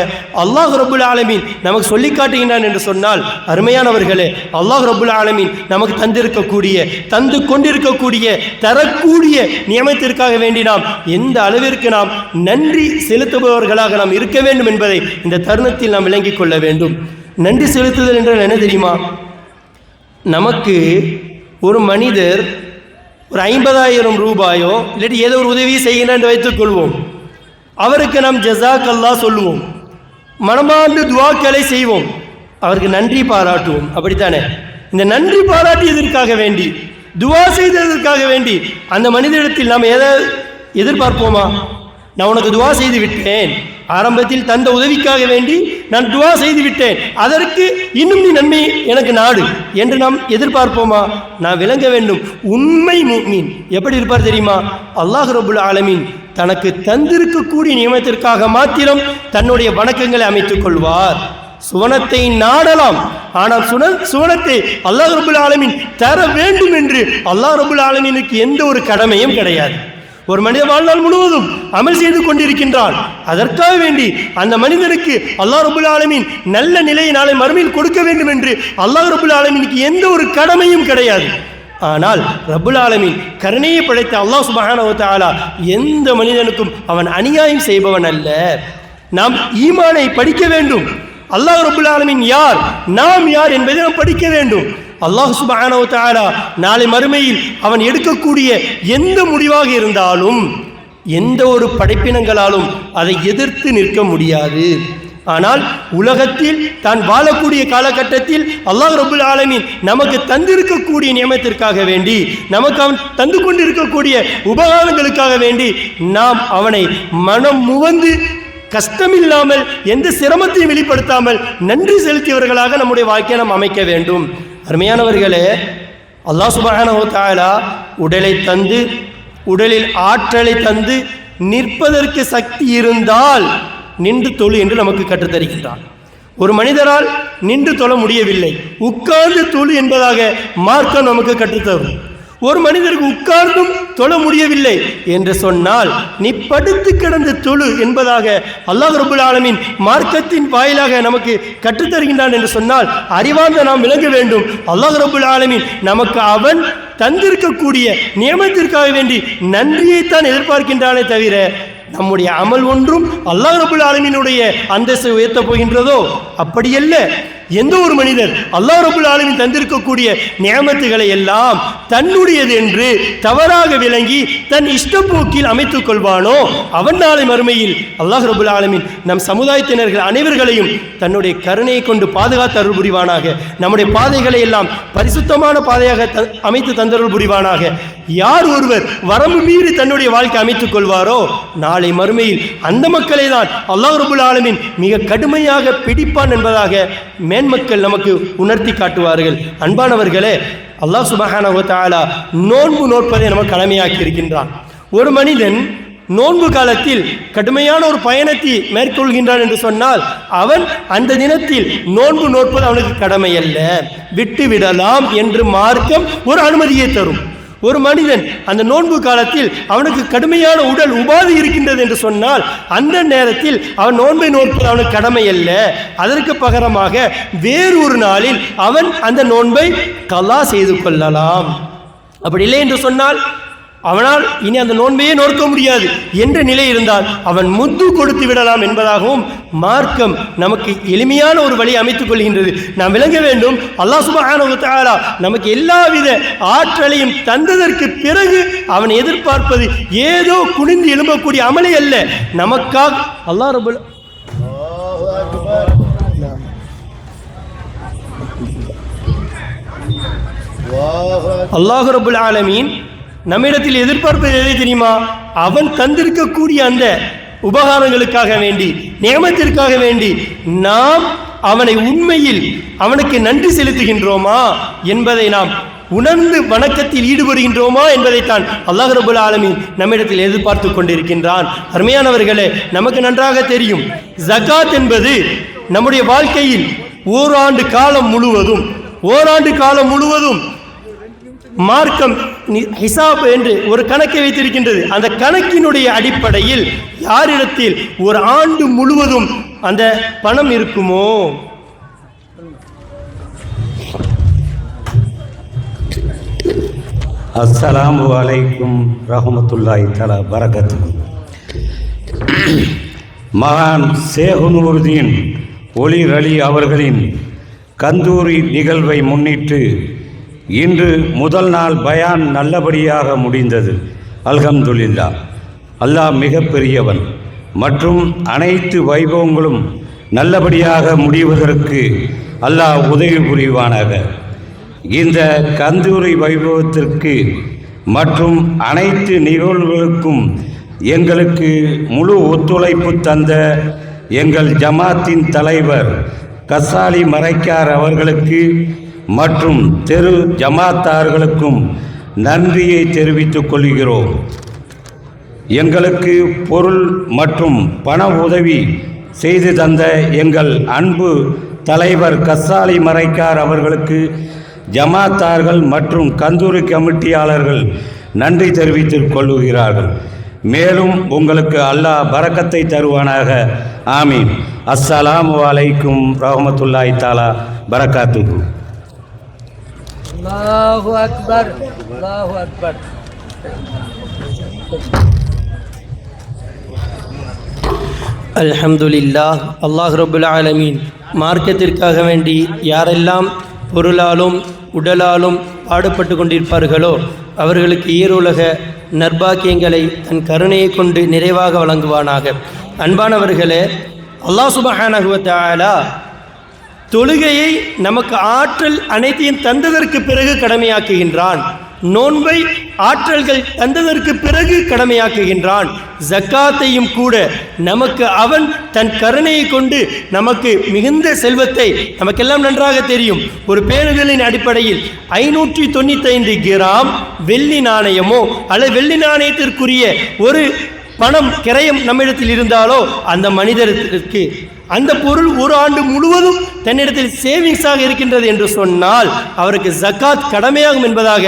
அல்லாஹ் ரப்புல் ஆலமீன் நமக்கு சொல்லி காட்டுகின்றான் என்று சொன்னால், அருமையானவர்களே, அல்லாஹ் ரப்புல் ஆலமீன் நமக்கு தந்து கொண்டிருக்கக்கூடிய தரக்கூடிய நியமத்திற்காக வேண்டி நாம் எந்த அளவிற்கு நாம் நன்றி செலுத்துபவர்களாக நாம் இருக்க வேண்டும் என்பதை இந்த தருணத்தில் நாம் விளங்கிக் கொள்ள வேண்டும். நன்றி செலுத்துதல் என்றால் என்ன தெரியுமா? நமக்கு ஒரு மனிதர் ஒரு 50,000 ரூபாயோ இல்லாட்டி ஏதோ ஒரு உதவியை செய்கிறான் என்று வைத்துக் கொள்வோம். அவருக்கு நாம் ஜஸாக் அல்லாஹ் சொல்லுவோம், மனமார்ந்த துஆக்களை செய்வோம், அவருக்கு நன்றி பாராட்டுவோம். அப்படித்தானே? இந்த நன்றி பாராட்டியதற்காக வேண்டி, துஆ செய்ததற்காக வேண்டி அந்த மனிதனிடத்தில் நாம் ஏதாவது எதிர்பார்ப்போமா? நான் உனக்கு துஆ செய்து விட்டேன், ஆரம்பத்தில் தந்த உதவிக்காக வேண்டி நான் துஆ செய்து விட்டேன், அதற்கு இன்னும் நீ நன்மை எனக்கு நாடு என்று நாம் எதிர்பார்ப்போமா? நான் விளங்க வேண்டும், உண்மை முஃமின் எப்படி இருப்பார் தெரியுமா? அல்லாஹ் ரப்புல் ஆலமீன் தனக்கு தந்திருக்கக்கூடிய நியமத்திற்காக மாத்திரம் தன்னுடைய வணக்கங்களை அமைத்துக் கொள்வார். சுவனத்தை நாடலாம், ஆனால் சுவனத்தை அல்லாஹ் ரப்புல் ஆலமீன் தர வேண்டும் என்று அல்லாஹ் ரப்புல் ஆலமீனுக்கு எந்த ஒரு கடமையும் கிடையாது. ஒரு மனிதன் வாழ்நாள் முழுவதும் அமல் செய்து கொண்டிருக்கின்றான், அதற்காக வேண்டி அந்த மனிதனுக்கு அல்லாஹ் ரப்புல் ஆலமீன் நல்ல நிலையை நாளை மறுமையில் கொடுக்க வேண்டும் என்று அல்லாஹ் ரப்புல் ஆலமீனுக்கு எந்த ஒரு கடமையும் கிடையாது. ஆனால் ரப்புல் ஆலமீன் கருணையை படைத்த அல்லாஹ் சுப்ஹானஹு வ தஆலா எந்த மனிதனுக்கும் அவன் அநியாயம் செய்பவன் அல்ல. நாம் ஈமானை படிக்க வேண்டும். அல்லாஹ் ரப்புல் ஆலமீன் யார், நாம் யார் என்பதை நாம் படிக்க வேண்டும். அல்லாஹ் சுப்ஹானஹு வ தஆலா நாளை மறுமையில் அவன் எடுக்கக்கூடிய எந்த முடிவாக இருந்தாலும் எந்த ஒரு படைப்பினங்களாலும் அதை எதிர்த்து நிற்க முடியாது. ஆனால் உலகத்தில் தான் வாழக்கூடிய காலகட்டத்தில் அல்லாஹ் ரப்புல் ஆலமீன் நமக்கு தந்திருக்கக்கூடிய நியமத்திற்காக வேண்டி, நமக்கு அவன் தந்து கொண்டிருக்கக்கூடிய உபகாரங்களுக்காக வேண்டி நாம் அவனை மனம் முவந்து கஷ்டமில்லாமல் எந்த சிரமத்தையும் வெளிப்படுத்தாமல் நன்றி செலுத்தியவர்களாக நம்முடைய வாழ்க்கையை நாம் அமைக்க வேண்டும். அருமையானவர்களே, அல்லாஹ் சுப்ஹானஹு வ தஆலா உடலை தந்து, உடலில் ஆற்றலை தந்து, நிற்பதற்கு சக்தி இருந்தால் நின்று தொழு என்று நமக்கு கற்றுத்தருகின்றான். ஒரு மனிதரால் நின்று தொழ முடியவில்லை, உட்கார்ந்து தொழு என்பதாக மார்க்கம் நமக்கு கற்றுத்தரும். ஒரு மனிதருக்கு உட்கார்ந்தும் தொழ முடியவில்லை என்று சொன்னால் நீ படுத்து கிடந்து தொழு என்பதாக அல்லாஹ் ரப்புல் ஆலமீன் மார்க்கத்தின் வாயிலாக நமக்கு கற்றுத்தருகின்றான் என்று சொன்னால் அறிவார்ந்த நாம் விளங்க வேண்டும். அல்லாஹ் ரப்புல் ஆலமீன் நமக்கு அவன் தந்திருக்கக்கூடிய நியமத்திற்காக வேண்டி நன்றியைத்தான் எதிர்பார்க்கின்றானே தவிர நம்முடைய அமல் ஒன்றும் அல்லாஹ் ரப்புல் ஆலமீனுடைய அந்தஸ்தை உயர்த்தப் போகின்றதோ? அப்படியல்ல. எந்த ஒரு மனிதர் அல்லாஹ் ரப்புல் ஆலமீன் தந்திருக்கக்கூடிய நியமத்துகளை எல்லாம் தன்னுடையது என்று தவறாக விளங்கி தன் இஷ்டப்போக்கில் அமைத்துக் கொள்வானோ அவன் நாளை மறுமையில் அல்லாஹ் ரப்புல் ஆலமீன் நம் சமுதாயத்தினர்கள் அனைவர்களையும் தன்னுடைய கருணையை கொண்டு பாதுகாத்து அருள் புரிவானாக. நம்முடைய பாதைகளை எல்லாம் பரிசுத்தமான பாதையாக அமைத்து தந்தருள் புரிவானாக. யார் ஒருவர் வரம்பு மீறி தன்னுடைய வாழ்க்கை அமைத்துக் கொள்வாரோ நாளை மறுமையில் அந்த மக்களை தான் அல்லாஹ் ரப்புல் ஆலமீன் மிக கடுமையாக பிடிப்பான் என்பதாக மேன்மக்கள் நமக்கு உணர்த்தி காட்டுவார்கள். அன்பானவர்களே, அல்லாஹ் சுப்ஹானஹு வ தஆலா நோன்பு நோற்பதை நமக்கு கடமையாக்கி இருக்கின்றான். ஒரு மனிதன் நோன்பு காலத்தில் கடுமையான ஒரு பயணத்தை மேற்கொள்கின்றான் என்று சொன்னால் அவன் அந்த தினத்தில் நோன்பு நோற்பது அவனுக்கு கடமை அல்ல, விட்டு விடலாம் என்று மார்க்கம் ஒரு அனுமதியை தரும். ஒரு மனிதன் அந்த நோன்பு காலத்தில் அவனுக்கு கடுமையான உடல் உபாதை இருக்கின்றது என்று சொன்னால் அந்த நேரத்தில் அவன் நோன்பை நோற்பது அவனுக்கு கடமை அல்ல. அதற்கு பகரமாக வேறு ஒரு நாளில் அவன் அந்த நோன்பை கலா செய்து கொள்ளலாம். அப்படி இல்லை என்று சொன்னால் அவனால் இனி அந்த நோன்பையே நோக்க முடியாது என்ற நிலை இருந்தால் அவன் முத்து கொடுத்து விடலாம் என்பதாகவும் மார்க்கம் நமக்கு எளிமையான ஒரு வழி அமைத்துக் கொள்கின்றது. நாம் விளங்க வேண்டும், அல்லாஹ் சுப்ஹானஹு வ தஆலா நமக்கு எல்லாவித ஆற்றலையும் தந்ததற்கு பிறகு அவன் எதிர்பார்ப்பது ஏதோ குனிந்து எழும்பக்கூடிய அமலே அல்ல. நமக்காக அல்லாஹ் ரப்புல் ஆலமீன் நம்மிடத்தில் எதிர்பார்ப்பது எதை தெரியுமா? அவன் தந்திருக்கக்கூடிய அந்த உபகாரங்களுக்காக வேண்டி, நியமத்திற்காக வேண்டி நாம் அவனை உண்மையில் அவனுக்கு நன்றி செலுத்துகின்றோமா என்பதை நாம் உணர்ந்து வணக்கத்தில் ஈடுபடுகின்றோமா என்பதைத்தான் அல்லாஹ் ரப்புல் ஆலமீன் நம்மிடத்தில் எதிர்பார்த்து கொண்டிருக்கின்றான். அருமையானவர்களே, நமக்கு நன்றாக தெரியும், ஜகாத் என்பது நம்முடைய வாழ்க்கையில் ஓராண்டு காலம் முழுவதும் மார்க்கம் ஹிசாப் என்று ஒரு கணக்கை வைத்திருக்கின்றது. அந்த கணக்கினுடைய அடிப்படையில் யாரிடத்தில் ஒரு ஆண்டு முழுவதும் அந்த பணம் இருக்குமோ,
அஸ்ஸலாமு அலைக்கும் ரஹ்மத்துல்லாஹி தஆலா பரகத்துஹு. மகான் சேகுனூர்தீன் ஒலிர் அலி அவர்களின் கந்தூரி நிகழ்வை முன்னிட்டு இன்று முதல் நாள் பயான் நல்லபடியாக முடிந்தது. அல்ஹம்துலில்லாஹ். அல்லாஹ் மிக பெரியவன் மற்றும் அனைத்து வைபவங்களும் நல்லபடியாக முடிவதற்கு அல்லாஹ் உதவி புரிவானாக. இந்த கந்தூரி வைபவத்திற்கு மற்றும் அனைத்து நிகழ்வுகளுக்கும் எங்களுக்கு முழு ஒத்துழைப்பு தந்த எங்கள் ஜமாத்தின் தலைவர் கசாலி மரைக்கார் அவர்களுக்கு மற்றும் தெரு ஜமாத்தார்களுக்கும் நன்றியை தெரிவித்துக் கொள்கிறோம். எங்களுக்கு பொருள் மற்றும் பண உதவி செய்து தந்த எங்கள் அன்பு தலைவர் கசாலி மரைக்கார் அவர்களுக்கு ஜமாத்தார்கள் மற்றும் கந்தூரி கமிட்டியாளர்கள் நன்றி தெரிவித்துக் கொள்ளுகிறார்கள். மேலும் உங்களுக்கு அல்லாஹ் பரக்கத்தை தருவானாக. ஆமீன். அஸ்ஸலாமு அலைக்கும் ரஹ்மத்துல்லாஹி தஆலா பரகாத்துஹு.
அல்லாஹு அக்பர், அல்லாஹு அக்பர்.
அல்ஹம்துலில்லாஹ். அல்லாஹ் ரப்புல் ஆலமீன் மார்க்கத்திற்காக வேண்டி யாரெல்லாம் பொருளாலும் உடலாலும் பாடுபட்டு கொண்டிருப்பார்களோ அவர்களுக்கு ஈருலக நற்பாக்கியங்களை தன் கருணையை கொண்டு நிறைவாக வழங்குவானாக. அன்பானவர்களே, அல்லாஹ் சுப்ஹானஹு வ தஆலா தொழுகையை நமக்கு ஆற்றல் அனைத்தையும் தந்ததற்கு பிறகு கடமையாக்குகின்றான். நோன்பை ஆற்றல்கள் தந்ததற்கு பிறகு கடமையாக்குகின்றான். ஜக்காத்தையும் கூட நமக்கு அவன் தன் கருணையை கொண்டு நமக்கு மிகுந்த செல்வத்தை, நமக்கெல்லாம் நன்றாக தெரியும், ஒரு பேணுதலின் அடிப்படையில் 595 கிராம் வெள்ளி நாணயமோ அல்லது வெள்ளி நாணயத்திற்குரிய ஒரு பணம் கிரயம் நம்மிடத்தில் இருந்தாலோ அந்த மனிதருக்கு அந்த பொருள் ஒரு ஆண்டு முழுவதும் தன்னிடத்தில் சேவிங்ஸாக இருக்கின்றது என்று சொன்னால் அவருக்கு ஜக்காத் கடமையாகும் என்பதாக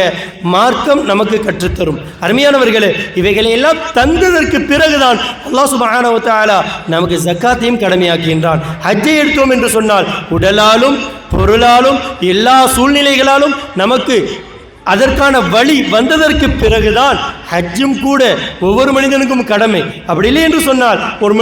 மார்க்கம் நமக்கு கற்றுத்தரும். அருமையானவர்களே, இவைகளை எல்லாம் தந்ததற்கு பிறகுதான் அல்லாஹ் சுப்ஹானஹு வ தஆலா நமக்கு ஜக்காத்தையும் கடமையாக்குகின்றான். ஹஜ்ஜை எடுத்தோம் என்று சொன்னால் உடலாலும் பொருளாலும் எல்லா சூழ்நிலைகளாலும் நமக்கு அதற்கான வழி வந்ததற்கு பிறகுதான் ஹஜ்ஜும் கூட ஒவ்வொரு மனிதனுக்கும் கடமை. அப்படி இல்லை என்று சொன்னால் ஒரு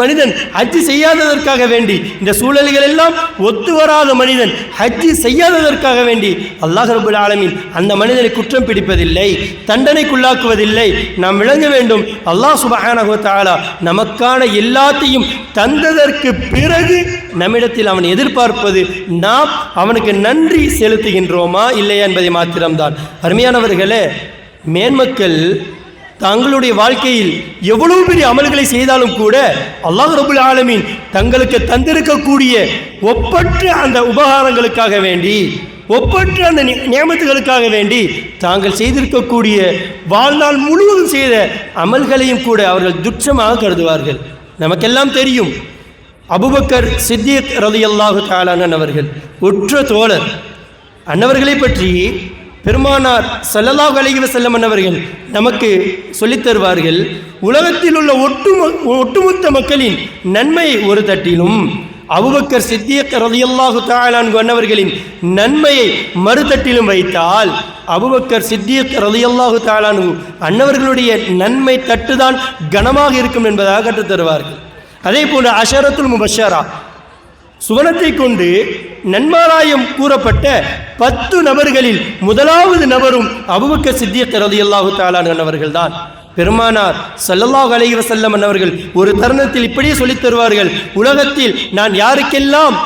மனிதன் ஹஜ்ஜு செய்யாததற்காக வேண்டி, இந்த சூழல்கள் எல்லாம் ஒத்து வராத மனிதன் ஹஜ்ஜு செய்யாததற்காக வேண்டி அல்லாஹ் ரப்புல் ஆலமீன் அந்த மனிதனை குற்றம் பிடிப்பதில்லை, தண்டனைக்குள்ளாக்குவதில்லை. நாம் விளங்க வேண்டும், அல்லாஹ் சுப்ஹானஹு வ தஆலா நமக்கான எல்லாத்தையும் தந்ததற்கு பிறகு நம்மிடத்தில் அவன் எதிர்பார்ப்பது நாம் அவனுக்கு நன்றி செலுத்துகின்றோமா இல்லையா என்பதை மாத்திரம்தான். அருமையானவர்களே, மேன்மக்கள் தங்களுடைய வாழ்க்கையில் எவ்வளவு பெரிய அமல்களை செய்தாலும் கூட அல்லாஹ் ரப்புல் ஆலமீன் தங்களுக்கு தந்திருக்கக்கூடிய ஒப்பற்ற அந்த உபகாரங்களுக்காக வேண்டி, ஒப்பற்ற அந்த நியமத்துகளுக்காக வேண்டி தாங்கள் செய்திருக்கக்கூடிய வாழ்நாள் முழுவதும் செய்த அமல்களையும் கூட அவர்கள் துச்சமாக கருதுவார்கள். நமக்கெல்லாம் தெரியும், அபூபக்கர் சித்திக் ரலியல்லாஹு தஆலா அவர்கள் உற்ற தோழர். அன்னவர்களை பற்றி பெருமானார் ஸல்லல்லாஹு அலைஹி வஸல்லம் அவர்கள் நமக்கு சொல்லித் தருவார்கள். உலகத்தில் உள்ள ஒட்டுமொத்த மக்களின் நன்மை ஒரு தட்டிலும் அபூபக்கர் சித்திக் ரலியல்லாஹு தஆலா அன்னவர்களின் நன்மையை மறுதட்டிலும் வைத்தால் அபூபக்கர் சித்திக் ரலியல்லாஹு தஆலா அன்னவர்களுடைய நன்மை தட்டுதான் கனமாக இருக்கும் என்பதாக கற்றுத் தருவார்கள். அதே போன்று அஷரத்துல் முபஷரா, சுவனத்தை கொண்டு நன்மாராயம் கூறப்பட்ட 10 நபர்களில் முதலாவது நபரும் அபூபக்கர் சித்திக் ரலியல்லாஹு தஆலா அவர்கள்தான். பெருமானார் ஸல்லல்லாஹு அலைஹி வஸல்லம் அவர்கள் ஒரு தருணத்தில் இப்படியே சொல்லித் தருவார்கள், உலகத்தில் நான் யாருக்கெல்லாம்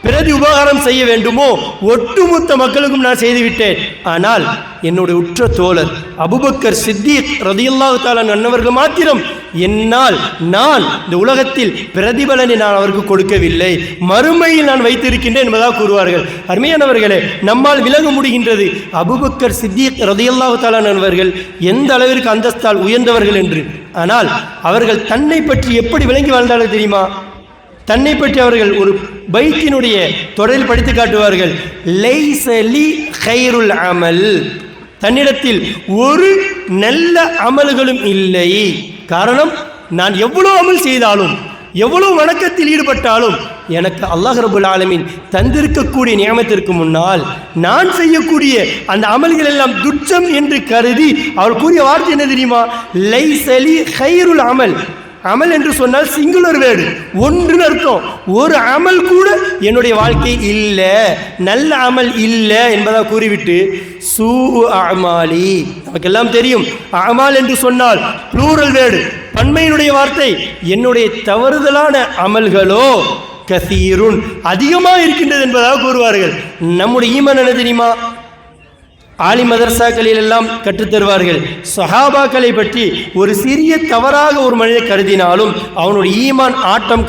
பிரதி உபகாரம் செய்ய வேண்டுமோ ஒட்டுமொத்த மக்களுக்கும் நான் செய்துவிட்டேன். ஆனால் என்னுடைய உற்ற தோழர் அபூபக்கர் சித்திக் ரலியல்லாஹு தஆலா அன்னவர்கள் மாத்திரம் என்னால் நான் இந்த உலகத்தில் பிரதிபலனை நான் அவருக்கு கொடுக்கவில்லை, மறுமையில் நான் வைத்திருக்கின்றேன் என்பதாக கூறுவார்கள். அருமையானவர்களே, நம்மால் விளங்க முடிகின்றது அபூபக்கர் சித்திக் ரலியல்லாஹு தஆலா அன்னவர்கள் எந்த அளவிற்கு அந்தஸ்தால் உயர்ந்தவர்கள் என்று. ஆனால் அவர்கள் தன்னை பற்றி எப்படி விளங்கி வாழ்ந்தார்கள் தெரியுமா? தன்னை பற்றி அவர்கள் ஒரு பைத்தினுடைய தொடரில் படித்து காட்டுவார்கள். லைஸ லி கைருல் அமல், தன்னிடத்தில் ஒரு நல்ல அமல்களும் இல்லை. காரணம், நான் எவ்வளவு அமல் செய்தாலும் எவ்வளவு வணக்கத்தில் ஈடுபட்டாலும் எனக்கு அல்லாஹ் ரப்பல் ஆலமீன் தந்திருக்கக்கூடிய நியமத்திற்கு முன்னால் நான் செய்யக்கூடிய அந்த அமல்கள் எல்லாம் துச்சம் என்று கருதி அவர் கூறிய வார்த்தை என்ன தெரியுமா? லைஸலி கைருல் அமல். அமல் என்று சொன்னால் சிங்குலர் வேர்டு, ஒன்றுன்னு அர்த்தம். ஒரு அமல் கூட என்னுடைய வாழ்க்கை இல்லை, நல்ல அமல் இல்லை என்பதாக கூறிவிட்டு சூ அமாலி, நமக்கெல்லாம் தெரியும் அமால் என்று சொன்னால் ப்ளூரல் வேர்டு, பன்மையினுடைய வார்த்தை. என்னுடைய தவறுதலான அமல்களோ கசீருன், அதிகமாக இருக்கின்றது என்பதாக கூறுவார்கள். நம்முடைய ஈமான் என்ன தெரியுமா? ஆலி மதரசாக்களில் எல்லாம் கற்றுத்தருவார்கள். சஹாபாக்களை பற்றி ஒரு சிறிய தவறாக ஒரு மனிதனை கருதினாலும் அவனுடைய ஈமான் ஆட்டம்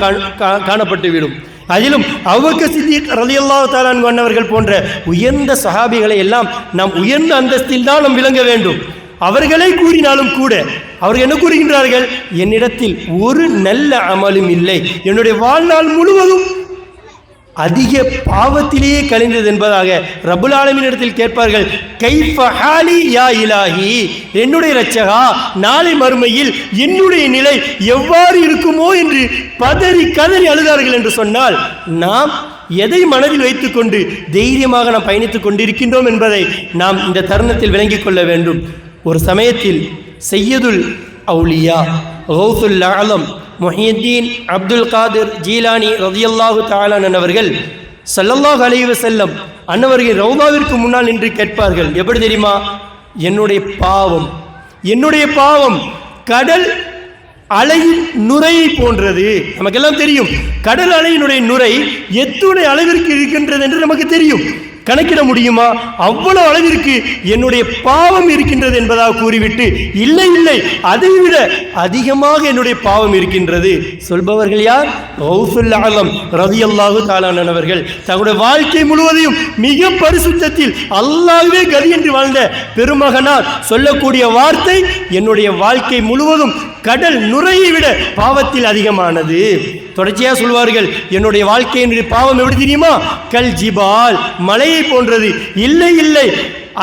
காணப்பட்டுவிடும். அதிலும் அபூபக்கர் சித்திக் ரலியல்லாஹு தஆலா அன்ஹு அன்னவர்கள் போன்ற உயர்ந்த சஹாபிகளை எல்லாம் நாம் உயர்ந்த அந்தஸ்தில் தான் நாம் விளங்க வேண்டும். அவர்களை கூறினாலும் கூட அவர்கள் என்ன கூறுகின்றார்கள்? என்னிடத்தில் ஒரு நல்ல அமலும் இல்லை, என்னுடைய வாழ்நாள் முழுவதும் அதிக பாவத்திலேயே கழிந்தது என்பதாக ரப்புல் ஆலமீன் இடத்தில் கேட்பார்கள். கைஃப ஹாலி யா இலாஹி, என்னுடைய இரட்சகா, நாளை மறுமையில் என்னுடைய நிலை எவ்வாறு இருக்குமோ என்று பதறி கதறி அழுதார்கள் என்று சொன்னால், நாம் எதை மனதில் வைத்துக்கொண்டு தைரியமாக நாம் பயணித்துக் கொண்டிருக்கின்றோம் என்பதை நாம் இந்த தருணத்தில் விளங்கிக் கொள்ள வேண்டும். ஒரு சமயத்தில் சையதுல் அவுலியா கௌசுல் ஆலம் முஹியுத்தீன் அப்துல் காதிர் ஜீலானி ரலியல்லாஹு தஆலா அன்ஹு ஸல்லல்லாஹு அலைஹி வஸல்லம் அன்னவர்கள் ரௌதாவிற்கு முன்னால் நின்று கேட்பார்கள். எப்படி தெரியுமா? என்னுடைய பாவம் கடல் அலையின் நுரையை போன்றது. நமக்கெல்லாம் தெரியும் கடல் அலையினுடைய நுரை எத்துணை அளவிற்கு இருக்கின்றது என்று நமக்கு தெரியும். கணக்கிட முடியுமா? அவ்வளவு அளவிற்கு என்னுடைய பாவம் இருக்கின்றது என்பதாக கூறிவிட்டு, இல்லை இல்லை, அதைவிட அதிகமாக என்னுடைய பாவம் இருக்கின்றது சொல்பவர்கள் யார்? கௌசுல் ஆலம் ரலியல்லாஹு தஆலா அன்ஹு அவர்கள். தங்களுடைய வாழ்க்கை முழுவதையும் மிக பரிசுத்தத்தில் அல்லாஹ்வே கதி என்று வாழ்ந்த பெருமகனார் சொல்லக்கூடிய வார்த்தை, என்னுடைய வாழ்க்கை முழுவதும் கடல் நுரையை விட பாவத்தில் அதிகமானது. தொடர்ச்சியாக சொல்வார்கள், என்னுடைய வாழ்க்கையினுடைய பாவம் எப்படி தெரியுமா? கல் ஜிபால், மலையை போன்றது. இல்லை இல்லை,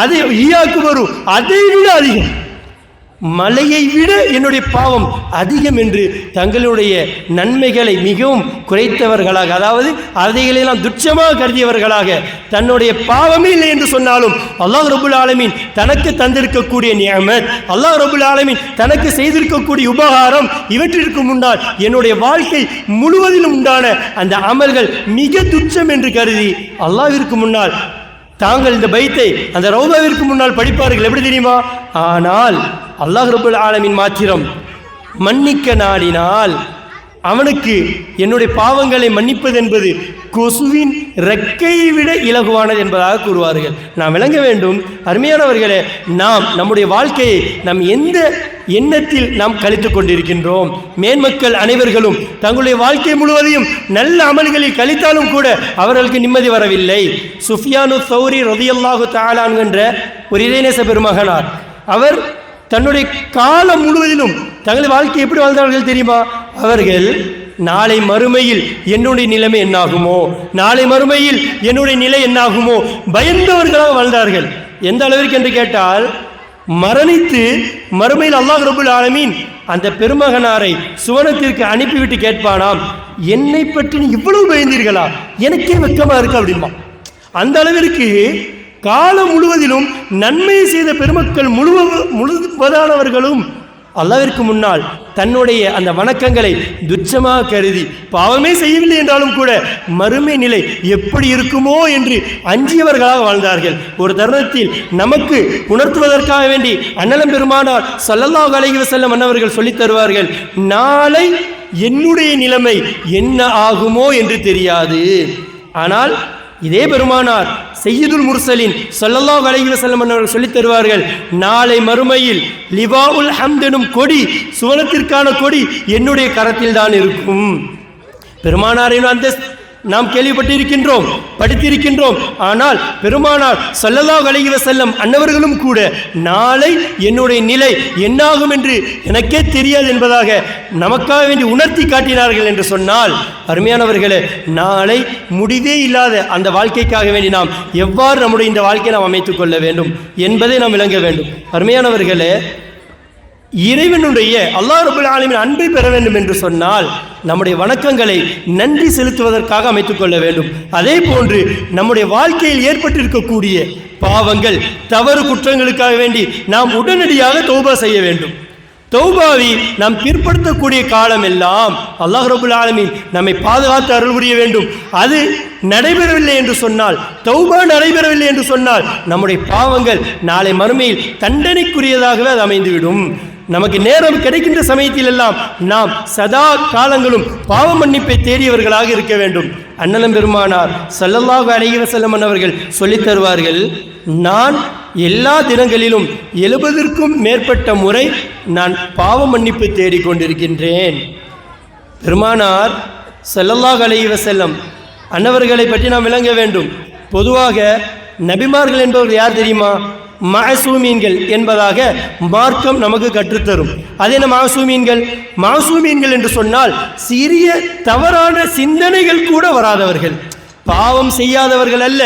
அதை ஈயாக்கு வரும், அதை விட அதிகம், மலையை விட என்னுடைய பாவம் அதிகம் என்று தங்களுடைய நன்மைகளை மிகவும் குறைத்தவர்களாக, அதாவது அதைகளெல்லாம் துச்சமாக கருதியவர்களாக, தன்னுடைய பாவமே இல்லை என்று சொன்னாலும் அல்லாஹ் ரப்புல் ஆலமீன் தனக்கு தந்திருக்கக்கூடிய நியமத், அல்லாஹ் ரப்புல் ஆலமீன் தனக்கு செய்திருக்கக்கூடிய உபகாரம், இவற்றிற்கு முன்னால் என்னுடைய வாழ்க்கை முழுவதிலும் உண்டான அந்த அமல்கள் மிக துச்சம் என்று கருதி அல்லாஹ்விற்கு முன்னால் தாங்கள் இந்த பைத்தை அந்த ரௌதாவிற்கு முன்னால் படிப்பார்கள். எப்படி தெரியுமா? ஆனால் அல்லாஹ் ரப்புல் ஆலமீன் மாத்திரம் மன்னிக்க நாடினால் அவனுக்கு என்னுடைய பாவங்களை மன்னிப்பது என்பது கொசுவின் ரெக்கையை விட இலகுவானது என்பதாக கூறுவார்கள். நாம் விளங்க வேண்டும் அருமையானவர்களே, நாம் நம்முடைய வாழ்க்கையை நாம் எந்த எண்ணத்தில் நாம் கழித்து கொண்டிருக்கின்றோம்? மேன்மக்கள் அனைவர்களும் தங்களுடைய வாழ்க்கை முழுவதையும் நல்ல அமல்களில் கழித்தாலும் கூட அவர்களுக்கு நிம்மதி வரவில்லை. சுஃபியானு சௌரி ரலியல்லாஹு தஆலா என்ற ஒரு இறைநேச பெருமகனார், அவர் தன்னுடைய காலம் முழுவதிலும் தங்களுடைய வாழ்க்கை எப்படி வாழ்ந்தார்கள் தெரியுமா? அவர்கள் நாளை மறுமையில் என்னுடைய நிலைமை என்னாகுமோ, நாளை மறுமையில் என்னுடைய நிலை என்னாகுமோ பயந்தவர்களாக வாழ்ந்தார்கள். எந்த அளவிற்கு என்று கேட்டால், மரணித்து மறுமையில் அல்லாஹ் ரப்புல் ஆலமீன் அந்த பெருமகனாரை சுவனத்திற்கு அனுப்பிவிட்டு கேட்பானாம், என்னை பற்றி இவ்வளவு பயந்தீர்களா, எனக்கே வெக்கமா இருக்கு அப்படிமா. அந்த அளவிற்கு காலம் முழுவதிலும் நன்மை செய்த பெருமக்கள் முழுவதானவர்களும் அல்லாஹ்விற்கு முன்னால் தன்னுடைய அந்த வணக்கங்களை துச்சமாக கருதி பாவமே செய்யவில்லை என்றாலும் கூட மறுமை நிலை எப்படி இருக்குமோ என்று அஞ்சியவர்களாக வாழ்ந்தார்கள். ஒரு தருணத்தில் நமக்கு உணர்த்துவதற்காக வேண்டி அண்ணலம் பெருமானார் ஸல்லல்லாஹு அலைஹி வஸல்லம் அன்னவர்கள் சொல்லித் தருவார்கள், நாளை என்னுடைய நிலைமை என்ன ஆகுமோ என்று தெரியாது. ஆனால் இதே பெருமானார் சையதுல் முர்சலின் ஸல்லல்லாஹு அலைஹி வஸல்லம் அவர்கள் சொல்லித் தருவார்கள், நாளை மறுமையில் லிவாஉல் ஹம்த் எனும் கொடி, சுவனத்திற்கான கொடி என்னுடைய கரத்தில் தான் இருக்கும். பெருமானாரின் அந்த நாம் கேள்விப்பட்டிருக்கின்றோம், படித்திருக்கின்றோம். ஆனால் பெருமானார் ஸல்லல்லாஹு அலைஹி வஸல்லம் அன்னவர்களும் கூட நாளை என்னுடைய நிலை என்னாகும் என்று எனக்கே தெரியாது என்பதாக நமக்காக வேண்டி உணர்த்தி காட்டினார்கள் என்று சொன்னால், அருமையானவர்களே, நாளை முடிவே இல்லாத அந்த வாழ்க்கைக்காக வேண்டி நாம் எவ்வாறு நம்முடைய இந்த வாழ்க்கையை நாம் அமைத்துக் கொள்ள வேண்டும் என்பதை நாம் விளங்க வேண்டும். அருமையானவர்களே, இறைவனுடைய அல்லாஹ் ரப்பல் ஆலமீன் அன்பை பெற வேண்டும் என்று சொன்னால் நம்முடைய வணக்கங்களை நன்றி செலுத்துவதற்காக அமைத்துக் கொள்ள வேண்டும். அதே போன்று நம்முடைய வாழ்க்கையில் ஏற்பட்டிருக்கக்கூடிய பாவங்கள், தவறு, குற்றங்களுக்காக வேண்டி நாம் உடனடியாக தௌபா செய்ய வேண்டும். தௌபாவை நாம் பிற்படுத்தக்கூடிய காலம் எல்லாம் அல்லாஹ் ரப்பல் ஆலமீன் நம்மை பாதுகாத்து அருள் புரிய வேண்டும். அது நடைபெறவில்லை என்று சொன்னால், தௌபா நடைபெறவில்லை என்று சொன்னால் நம்முடைய பாவங்கள் நாளை மறுமையில் தண்டனைக்குரியதாகவே அது அமைந்துவிடும். நமக்கு நேரம் கிடைக்கின்ற சமயத்தில் எல்லாம் நாம் சதா காலங்களும் பாவ மன்னிப்பை தேடியவர்களாக இருக்க வேண்டும். அண்ணலம் பெருமானார் ஸல்லல்லாஹு அலைஹி வஸல்லம் அவர்கள் சொல்லித் தருவார்கள், நான் எல்லா தினங்களிலும் 70க்கும் மேற்பட்ட முறை நான் பாவ மன்னிப்பு தேடிக்கொண்டிருக்கின்றேன். பெருமானார் ஸல்லல்லாஹு அலைஹி வஸல்லம் அன்னவர்களை பற்றி நாம் விளங்க வேண்டும். பொதுவாக நபிமார்கள் என்பவர்கள் யார் தெரியுமா? மஅசூமீன்கள் என்பதாக மார்க்கம் நமக்கு கற்றுத்தரும். அது என்ன மஅசூமீன்கள்? மஅசூமீன்கள் என்று சொன்னால் சிறிய தவறான சிந்தனைகள் கூட வராதவர்கள், பாவம் செய்யாதவர்கள் அல்ல,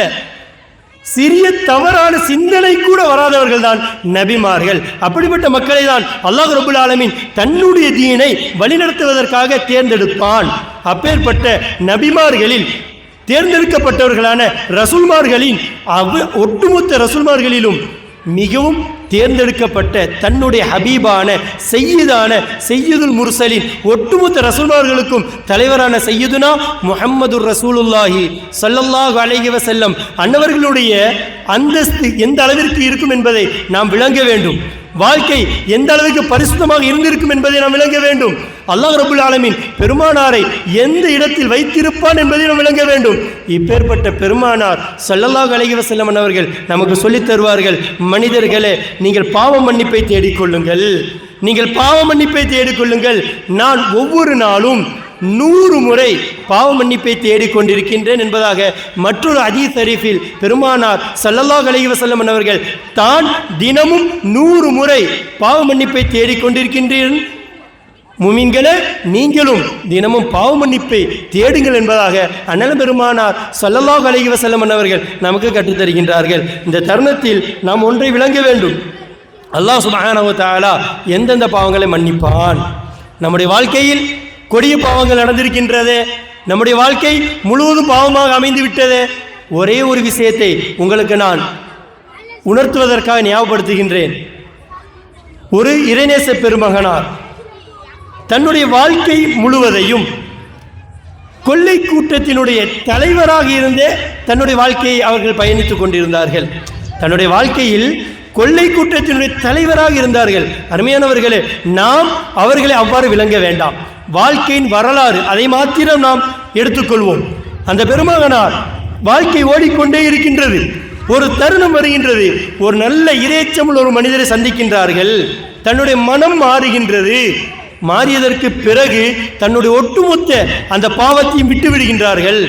சிறிய தவறான சிந்தனை கூட வராதவர்கள் தான் நபிமார்கள். அப்படிப்பட்ட மக்களை தான் அல்லாஹ் ரப்பல் ஆலமீன் தன்னுடைய தீனை வழிநடத்துவதற்காக தேர்ந்தெடுப்பான். அப்பேற்பட்ட நபிமார்களில் தேர்ந்தெடுக்கப்பட்டவர்களான ரசூல்மார்களின் ஒட்டுமொத்த ரசூல்மார்களிலும் மிகவும் தேர்ந்தெடுக்கப்பட்ட தன்னுடைய ஹபீபான சையதுல் முர்சலின் ஒட்டுமொத்த ரசூல்மார்களுக்கும் தலைவரான சையதுனா முஹம்மதுர் ரசூலுல்லாஹி ஸல்லல்லாஹு அலைஹி வஸல்லம் அன்னவர்களுடைய அந்தஸ்து எந்த அளவிற்கு இருக்கும் என்பதை நாம் விளங்க வேண்டும். வாழ்க்கை எந்த அளவுக்கு பரிசுத்தமாக இருந்திருக்கும் என்பதை நாம் விளங்க வேண்டும். அல்லாஹ் ரப்பல் ஆலமீன் பெருமானாரை எந்த இடத்தில் வைத்திருப்பான் என்பதை நாம் விளங்க வேண்டும். இப்பேற்பட்ட பெருமானார் ஸல்லல்லாஹு அலைஹி வஸல்லம் அவர்கள் நமக்கு சொல்லித் தருவார்கள், மனிதர்களே, நீங்கள் பாவ மன்னிப்பை தேடிக்கொள்ளுங்கள், நீங்கள் பாவ மன்னிப்பை தேடிக்கொள்ளுங்கள். நான் ஒவ்வொரு நாளும் 100 முறை பாவ மன்னிப்பை தேடிக்கொண்டிருக்கின்றேன் என்பதாக மற்றொரு ஹதீஸ் ஷரீஃபில் பெருமானார் ஸல்லல்லாஹு அலைஹி வஸல்லம் அவர்கள் தான் தினமும் 100 முறை பாவ மன்னிப்பை தேடிக்கொண்டிருக்கின்றேன், முமின்களே நீங்களும் தினமும் பாவ மன்னிப்பை தேடுங்கள் என்பதாக அண்ணல் பெருமானார் ஸல்லல்லாஹு அலைஹி வஸல்லம் அவர்கள் நமக்கு கற்றுத்தருகின்றார்கள். இந்த தருணத்தில் நாம் ஒன்றை விளங்க வேண்டும், அல்லாஹ் சுப்ஹானஹு வ தஆலா எந்தெந்த பாவங்களை மன்னிப்பான். நம்முடைய வாழ்க்கையில் கொடிய பாவங்கள் நடந்திருக்கின்றது, நம்முடைய வாழ்க்கை முழுவதும் பாவமாக அமைந்து விட்டது. ஒரே ஒரு விஷயத்தை உங்களுக்கு நான் உணர்த்துவதற்காக ஞாபகப்படுத்துகின்றேன். ஒரு இறைநேச பெருமகனார் தன்னுடைய வாழ்க்கை முழுவதையும் கொள்ளை கூட்டத்தினுடைய தலைவராக இருந்தே தன்னுடைய வாழ்க்கையை அவர்கள் பயணித்துக் கொண்டிருந்தார்கள். தன்னுடைய வாழ்க்கையில் கொள்ளை கூட்டத்தினுடைய தலைவராக இருந்தார்கள். அருமையானவர்களே, நாம் அவர்களை அவ்வாறு விளங்க வேண்டாம். வாழ்க்கையின் வரலாறு அதை மாத்திரம் நாம் எடுத்துக்கொள்வோம். அந்த பெருமகனார் வாழ்க்கை ஓடிக்கொண்டே இருக்கின்றது. ஒரு தருணம் வருகின்றது, ஒரு நல்ல இறைச்சமுள்ள ஒரு மனிதரை சந்திக்கின்றார்கள். தன்னுடைய மனம் மாறுகின்றது. மாறியதற்கு பிறகு தன்னுடைய ஒட்டுமொத்த அந்த பாவத்தையும் விட்டு விடுகின்றார்கள்.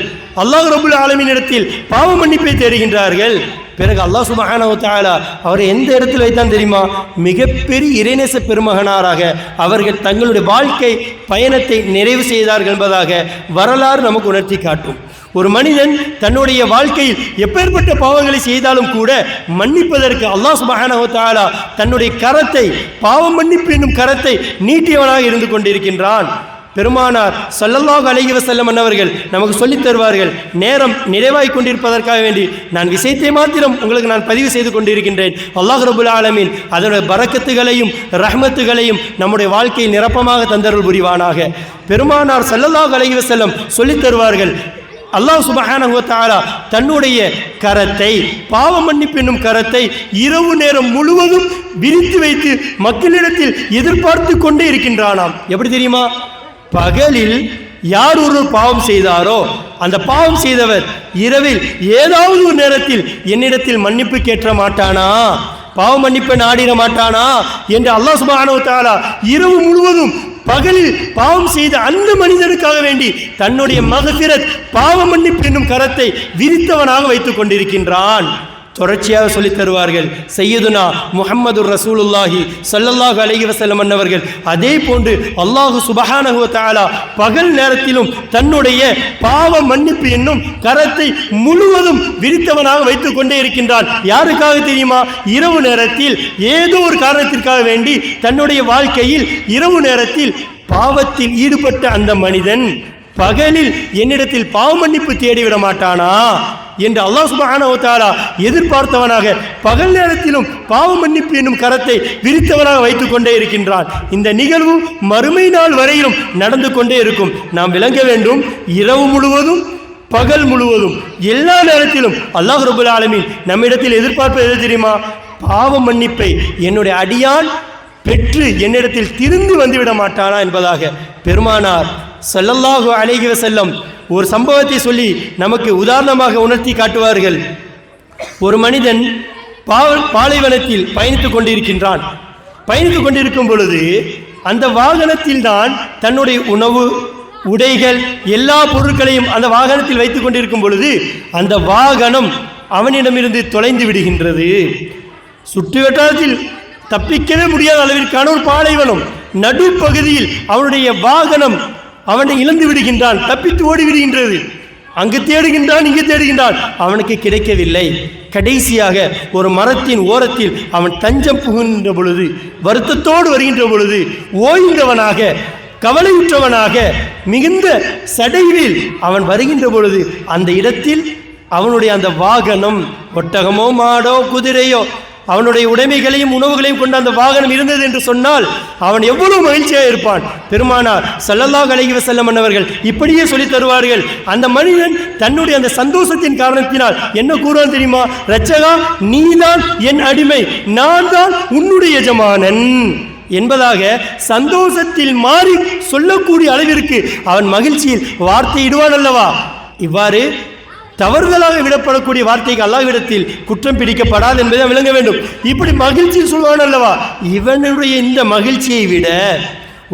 அல்லாஹ் ரப்பல் ஆலமீன் இடத்தில் பாவ மன்னிப்பை தேடுகின்றார்கள். பிறகு அல்லாஹ் சுப்ஹானஹு வ தஆலா அவரை எந்த இடத்தில் வைத்தான் தெரியுமா? மிகப்பெரிய இறைநேச பெருமகனாராக அவர்கள் தங்களுடைய வாழ்க்கை பயணத்தை நிறைவு செய்தார்கள் என்பதாக வரலாறு நமக்கு உணர்த்தி காட்டும். ஒரு மனிதன் தன்னுடைய வாழ்க்கையில் எப்பேற்பட்ட பாவங்களை செய்தாலும் கூட மன்னிப்பதற்கு அல்லாஹ் சுப்ஹானஹு வ தஆலா தன்னுடைய கரத்தை, பாவ மன்னிப்பு என்னும் கரத்தை நீட்டியவனாக இருந்து கொண்டிருக்கின்றான். பெருமானார் ஸல்லல்லாஹு அலைஹி வஸல்லம் அவர்கள் நமக்கு சொல்லித் தருவார்கள். நேரம் நிறைவாய் கொண்டிருப்பதற்காக வேண்டி நான் விஷயத்தை மாத்திரம் உங்களுக்கு நான் பதிவு செய்து கொண்டிருக்கின்றேன். அல்லாஹ் ரப்பல் ஆலமீன் அதனுடைய பரக்கத்துகளையும் ரஹ்மத்துகளையும் நம்முடைய வாழ்க்கையில் நிரப்பமாக தந்தருள் புரிவானாக. பெருமானார் ஸல்லல்லாஹு அலைஹி வஸல்லம் சொல்லித் தருவார்கள், அல்லாஹ் சுப்ஹானஹு வ தஆலா தன்னுடைய கரத்தை, பாவ மன்னிப்பு என்னும் கரத்தை இரவு நேரம் முழுவதும் விரித்து வைத்து மக்களிடத்தில் எதிர்பார்த்து கொண்டே இருக்கின்றானாம். எப்படி தெரியுமா? பகலில் யார் ஒரு பாவம் செய்தாரோ அந்த பாவம் செய்தவர் இரவில் ஏதாவது ஒரு நேரத்தில் என்னிடத்தில் மன்னிப்பு கேட்க மாட்டானா, பாவ மன்னிப்பை நாடிட மாட்டானா என்று அல்லாஹ் சுப்ஹானஹு வ தஆலா இரவு முழுவதும் பகலில் பாவம் செய்த அந்த மனிதனுக்காக வேண்டி தன்னுடைய மகஃபிரத் பாவ மன்னிப்பு என்னும் கரத்தை விரித்தவனாக வைத்துக் கொண்டிருக்கின்றான். தொடர்ச்சியாக சொல்லித் தருவார்கள் சையதுனா முஹம்மது ரசூலுல்லாஹி ஸல்லல்லாஹு அலைஹி வஸல்லம் அன்னவர்கள். அதே போன்று அல்லாஹு சுப்ஹானஹு வ தஆலா பகல் நேரத்திலும் தன்னுடைய பாவ மன்னிப்பு என்னும் கரத்தை முழுவதும் விரித்தவனாக வைத்துக் கொண்டே இருக்கின்றான். யாருக்காக தெரியுமா? இரவு நேரத்தில் ஏதோ ஒரு காரணத்திற்காக வேண்டி தன்னுடைய வாழ்க்கையில் இரவு நேரத்தில் பாவத்தில் ஈடுபட்ட அந்த மனிதன் பகலில் என்னிடத்தில் பாவ மன்னிப்பு தேடிவிட மாட்டானா என்று அல்லாஹ் சுப்ஹானஹு வ தஆலா எதிர்பார்த்தவனாக பகல் நேரத்திலும் பாவ மன்னிப்பு என்னும் கரத்தை விரித்தவனாக வைத்துக் கொண்டே இருக்கின்றான். இந்த நிகழ்வு மறுமை நாள் வரையிலும் நடந்து கொண்டே இருக்கும். நாம் விளங்க வேண்டும், இரவு முழுவதும் பகல் முழுவதும் எல்லா நேரத்திலும் அல்லாஹ் ரப்பல் ஆலமீன் நம்மிடத்தில் எதிர்பார்ப்பது எது தெரியுமா? பாவ மன்னிப்பை என்னுடைய அடியான் பெற்று என்னிடத்தில் திரும்பி வந்துவிட மாட்டானா என்பதாக பெருமானார் ஸல்லல்லாஹு அலைஹி வஸல்லம் ஒரு சம்பவத்தை சொல்லி நமக்கு உதாரணமாக உணர்த்தி காட்டுவார்கள். ஒரு மனிதன் பாலைவனத்தில் பயணித்துக் கொண்டிருக்கின்றான். பயணித்துக் கொண்டிருக்கும் பொழுது அந்த வாகனத்தில் தான் தன்னுடைய உணவு, உடைகள், எல்லா பொருட்களையும் அந்த வாகனத்தில் வைத்துக் கொண்டிருக்கும் பொழுது அந்த வாகனம் அவனிடமிருந்து தொலைந்து விடுகின்றது. சுற்று வட்டாரத்தில் தப்பிக்கவே முடியாத அளவிற்கான ஒரு பாலைவனம், நடுப்பகுதியில் அவனுடைய வாகனம் அவனை இழந்து விடுகின்றான், தப்பித்து ஓடி விடுகின்றது. அங்கு தேடுகின்றான், இங்கு தேடுகின்றான், அவனுக்கு கிடைக்கவில்லை. கடைசியாக ஒரு மரத்தின் ஓரத்தில் அவன் தஞ்சம் புகுகின்ற பொழுது, வருத்தத்தோடு வருகின்ற பொழுது, ஓய்ந்தவனாக கவலையுற்றவனாக மிகுந்த சடைவில் அவன் வருகின்ற பொழுது அந்த இடத்தில் அவனுடைய அந்த வாகனம், ஒட்டகமோ மாடோ குதிரையோ, அவனுடைய உடைமைகளையும் உணவுகளையும் கொண்ட அந்த வாகனம் இருந்தது என்று சொன்னால் அவன் எவ்வளவு மகிழ்ச்சியாக இருப்பான். பெருமானார் ஸல்லல்லாஹு அலைஹி வஸல்லம் அவர்கள் இப்படியே சொல்லித் தருவார்கள். அந்த மனிதன் தன்னுடைய அந்த சந்தோஷத்தின் காரணத்தினால் என்ன கூறுவான் தெரியுமா? ரட்சகா, நீதான் என் அடிமை, நான் தான் உன்னுடைய எஜமானன் என்பதாக சந்தோஷத்தில் மாறி சொல்லக்கூடிய அளவிற்கு அவன் மகிழ்ச்சியில் வார்த்தை இடுவான் அல்லவா? இவ்வாறு தவறுதலாக விடப்படக்கூடிய வார்த்தைக்கு அல்லாஹ்விடத்தில் குற்றம் பிடிக்கப்படாது என்பதை விளங்க வேண்டும். இப்படி மகிழ்ச்சி சொல்வான் அல்லவா? இவனுடைய இந்த மகிழ்ச்சியை விட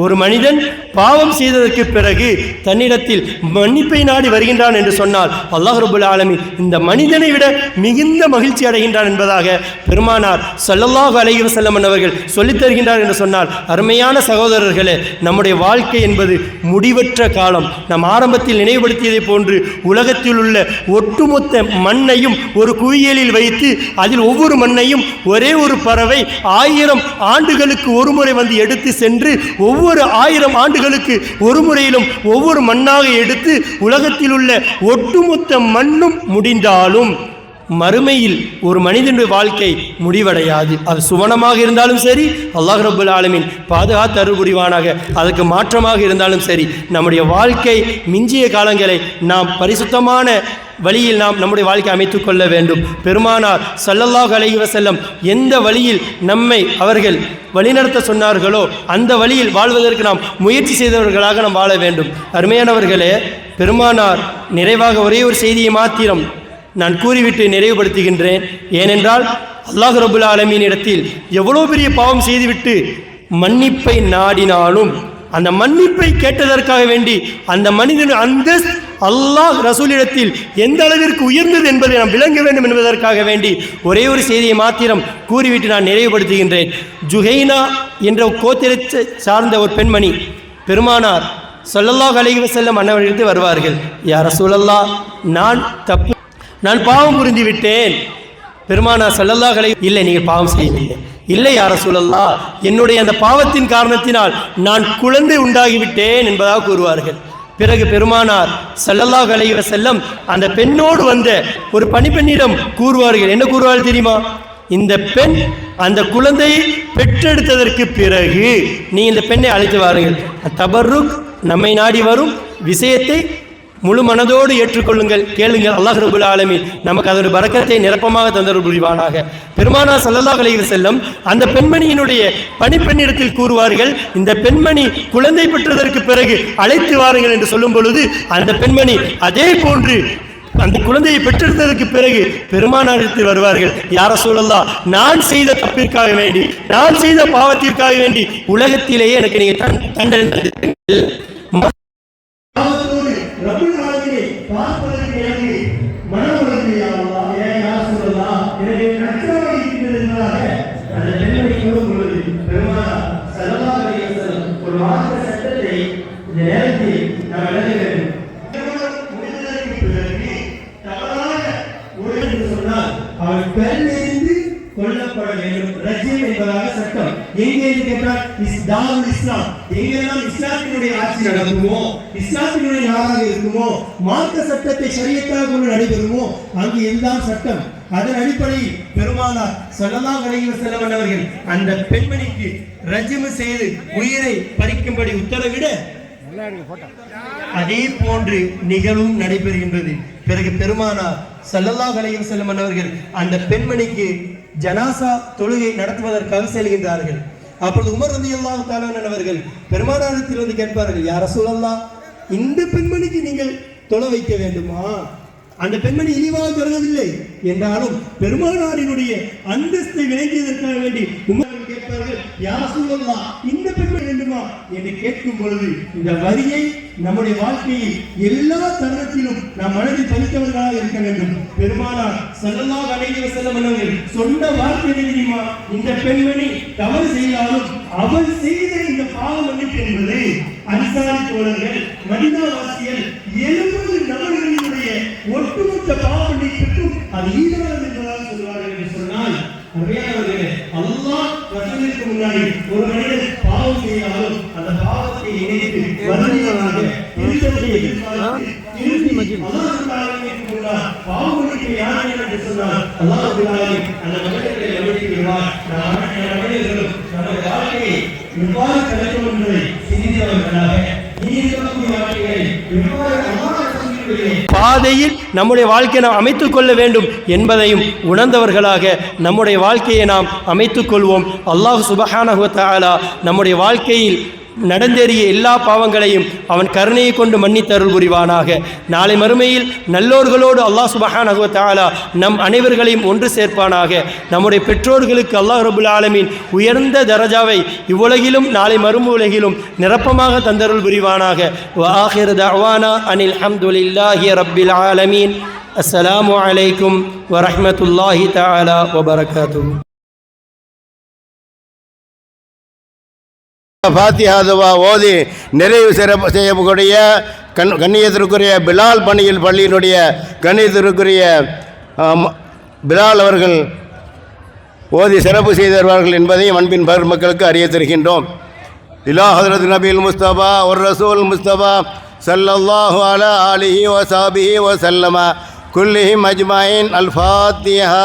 ஒரு மனிதன் பாவம் செய்ததற்கு பிறகு தன்னிடத்தில் மன்னிப்பை நாடி வருகின்றான் என்று சொன்னால் அல்லாஹ் ரப்பல் ஆலமீன் இந்த மனிதனை விட மிகுந்த மகிழ்ச்சி அடைகின்றான் என்பதாக பெருமானார் ஸல்லல்லாஹு அலைஹி வஸல்லம் அவர்கள் சொல்லித் தருகின்றார் என்று சொன்னால், அருமையான சகோதரர்களே, நம்முடைய வாழ்க்கை என்பது முடிவற்ற காலம். நாம் ஆரம்பத்தில் நினைவுபடுத்தியதை போன்று உலகத்தில் உள்ள ஒட்டுமொத்த மண்ணையும் ஒரு குவியலில் வைத்து அதில் ஒவ்வொரு மண்ணையும் ஒரே ஒரு பறவை 1000 ஆண்டுகளுக்கு ஒரு முறை வந்து எடுத்து சென்று ஒவ்வொரு 1000 ஆண்டுகளுக்கு ஒரு முறையிலும் ஒவ்வொரு மண்ணாக எடுத்து உலகத்தில் உள்ள ஒட்டுமொத்த மண்ணும் முடிந்தாலும் மறுமையில் ஒரு மனிதனுடைய வாழ்க்கை முடிவடையாது. அது சுவனமாக இருந்தாலும் சரி, அல்லாஹ் ரப்பல் ஆலமீன் பாதுகாத்து அருள் புரிவானாக. அதற்கு மாற்றமாக இருந்தாலும் சரி, நம்முடைய வாழ்க்கை மிஞ்சிய காலங்களை நாம் பரிசுத்தமான வழியில் நாம் நம்முடைய வாழ்க்கை அமைத்துக் கொள்ள வேண்டும். பெருமானார் ஸல்லல்லாஹு அலைஹி வஸல்லம் எந்த வழியில் நம்மை அவர்கள் வழிநடத்த சொன்னார்களோ அந்த வழியில் வாழ்வதற்கு நாம் முயற்சி செய்தவர்களாக நாம் வாழ வேண்டும். அருமையானவர்களே, பெருமானார் நிறைவாக ஒரே ஒரு செய்தியை மாத்திரம் நான் கூறிவிட்டு நிறைவுபடுத்துகின்றேன். ஏனென்றால் அல்லாஹ் ரப்பல் ஆலமீன் இடத்தில் எவ்வளோ பெரிய பாவம் செய்துவிட்டு மன்னிப்பை நாடினாலும் அந்த மன்னிப்பை கேட்டதற்காக வேண்டி அந்த மனிதன் அந்த அல்லாஹ் ரசூலிடத்தில் எந்த அளவிற்கு உயர்ந்தது என்பதை நாம் விளங்க வேண்டும் என்பதற்காக வேண்டி ஒரே ஒரு செய்தியை மாத்திரம் கூறிவிட்டு நான் நிறைவுபடுத்துகின்றேன். ஜுஹைனா என்ற கோத்திரத்தை சார்ந்த ஒரு பெண்மணி பெருமானார் ஸல்லல்லாஹு அலைஹி வஸல்லம் அன்னவரிடத்தில் வருவார்கள். யா ரசூலல்லாஹ், நான் பாவம் புரிந்து விட்டேன். பெருமானார் ஸல்லல்லாஹு அலைஹி, இல்லை நீங்கள் பாவம் செய்யவில்லை. இல்லை யா ரசூலல்லாஹ், என்னுடைய அந்த பாவத்தின் காரணத்தினால் நான் குழந்தை உண்டாகிவிட்டேன் என்பதாக கூறுவார்கள். பிறகு பெருமானார் ஸல்லல்லாஹு அலைஹி வஸல்லம் அந்த பெண்ணோடு வந்த ஒரு பணிப்பெண்ணிடம் கூறுவார்கள். என்ன கூறுவார்கள் தெரியுமா? இந்த பெண் அந்த குழந்தையை பெற்றெடுத்ததற்கு பிறகு நீ இந்த பெண்ணை அழைத்து வாருங்கள். தபர்ருக், நம்மை நாடி வரும் விஷயத்தை முழு மனதோடு ஏற்றுக்கொள்ளுங்கள், கேளுங்கள். அல்லாஹ் ரப்பல் ஆலமீன் நமக்கு அதனுடைய பரக்கத்தை நிரப்பமாக தந்தருள் புரிவானாக. பெருமானார் ஸல்லல்லாஹு அலைஹி வஸல்லம் அந்த பெண்மணியினுடைய பணிப்பெண்ணிடத்தில் கூறுவார்கள், இந்த பெண்மணி குழந்தை பெற்றதற்கு பிறகு அழைத்து வாருங்கள் என்று சொல்லும் பொழுது அந்த பெண்மணி அதே போன்று அந்த குழந்தையை பெற்றெடுத்ததற்கு பிறகு பெருமானாரிடத்தில் வருவார்கள், யா ரசூலல்லாஹ், நான் செய்த தப்பிற்காக வேண்டி, நான் செய்த பாவத்திற்காக வேண்டி உலகத்திலேயே எனக்கு நீங்க தண்டனை தந்தீர்கள். கொல்லப்பட வேண்டும். ரஜ்யம் என்பதாக சட்டம் எங்கே கேட்டால் இஸ்லாம். எங்கெல்லாம் இஸ்லாத்தினுடைய ஆட்சி நடக்குமோ, இஸ்லாத்தினுடைய நாடாக இருக்குமோ, மார்க்க சட்டத்தை ஷரியத்தாக கொண்டு நடைபெறுமோ அங்கு எல்லாம் சட்டம். அதன் அடிப்படையில் பெருமானார் ஸல்லல்லாஹு அலைஹி வஸல்லம் அவர்கள் அந்த பெண்மணிக்கு ரஜ்யம் செய்து உயிரை பறிக்கும்படி உத்தரவிட அதே போன்று நிகழ்வும் நடைபெறுகின்றது. பிறகு பெருமானார் ஸல்லல்லாஹு அலைஹி வஸல்லம் அவர்கள் அந்த பெண்மணிக்கு ஜனாசா தொழுகை நடத்துவதற்காக செல்கின்றார்கள். அப்பொழுது உமர் ரலியல்லாஹு தஆலா அவர்கள் பெருமானாரிடத்தில் வந்து கேட்பார்கள், யா ரசூலல்லாஹ், இந்த பெண்மணிக்கு நீங்கள் தொழ வைக்க வேண்டுமா? அந்த பெண்மணி இழிவாக கருதவில்லை என்றாலும் பெருமானாரினுடைய அந்தஸ்தை விளங்கியதற்காக வேண்டி உமர் கேட்பார்கள், யா ரசூலல்லாஹ், இந்த பெண்மணி வேண்டுமா என்று கேட்கும் பொழுது இந்த வரியை நம்முடைய வாழ்க்கையில் எல்லா தருணத்திலும் நாம் மனதில் பதித்தவர்களாக இருக்க வேண்டும். பெருமானார் ஸல்லல்லாஹு அலைஹி வஸல்லம் அவர்கள் சொன்ன வார்த்தை தெரியுமா? இந்த பெண்மணி தவறு செய்தாலும் அவள் செய்த இந்த பாவ மன்னிப்பு என்பது அன்சாரி தோழர்கள், மதீனாவாசிகள் 70 நபர்களினுடைய ஒட்டுமொத்த பாவ மன்னிப்புக்கும் அது ஈடானது என்பதாக சொல்வார்கள் என்று சொன்னால், அல்லாஹ் ரசூலுக்கு முன்னாடி ஒரு மனிதன் பாவம் செய்தாலும் அந்த பாவத்தை இணைத்து வருந்தியவனாக திருத்தத்தை எதிர்பார்த்து பாவங்களுக்கு யார் என்று சொன்னால் அல்லாஹ் அந்த மனிதர்களை கவனித்து விடுவார். மனிதர்களும் நமது வாழ்க்கையை எவ்வாறு கிடைக்கும் என்பதை சிந்தித்தவர்களாக பாதையில் நம்முடைய வாழ்க்கையை நாம் அமைத்துக் கொள்ள வேண்டும் என்பதையும் உணர்ந்தவர்களாக நம்முடைய வாழ்க்கையை நாம் அமைத்துக் கொள்வோம். அல்லாஹ் சுப்ஹானஹு வ தஆலா நம்முடைய வாழ்க்கையில் நடந்தேறிய எல்லா பாவங்களையும் அவன் கருணையை கொண்டு மன்னித்தருள் புரிவானாக. நாளை மறுமையில் நல்லோர்களோடு அல்லாஹ் சுப்ஹானஹு வ தஆலா நம் அனைவர்களையும் ஒன்று சேர்ப்பானாக. நம்முடைய பெற்றோர்களுக்கு அல்லாஹ் ரப்புல் ஆலமீன் உயர்ந்த தரஜாவை இவ்வுலகிலும் நாளை மறுமை உலகிலும் நிரப்பமாக தந்தருள் புரிவானாக. வ ஆகிரு தஅவானா அனில் ஹம்துலில்லாஹி ரப்பில் ஆலமீன். அஸ்ஸலாமு அலைக்கும் வ ரஹ்மத்துல்லாஹி தஆலா வ பரகாத்துஹு.
ஃபாத்திஹா துவா ஓதி நிறைவு செய்யக்கூடிய கண்ணியத்திற்குரிய பிலால் பள்ளியினுடைய கண்ணியத்திற்குரிய பிலால் அவர்கள் ஓதி சிறப்பு செய்தார்கள் என்பதையும் அன்பின் பெருமக்களுக்கு அறிய தருகின்றோம். இலா ஹஜ்ரத் நபில் முஸ்தபா ஒரு ரசூல் முஸ்தபா ஸல்லல்லாஹு அலா ஆலிஹி வ ஸஹ்பிஹி வ ஸல்லம குல்லிஹிம் அஜ்மாயின். அல் ஃபாத்திஹா.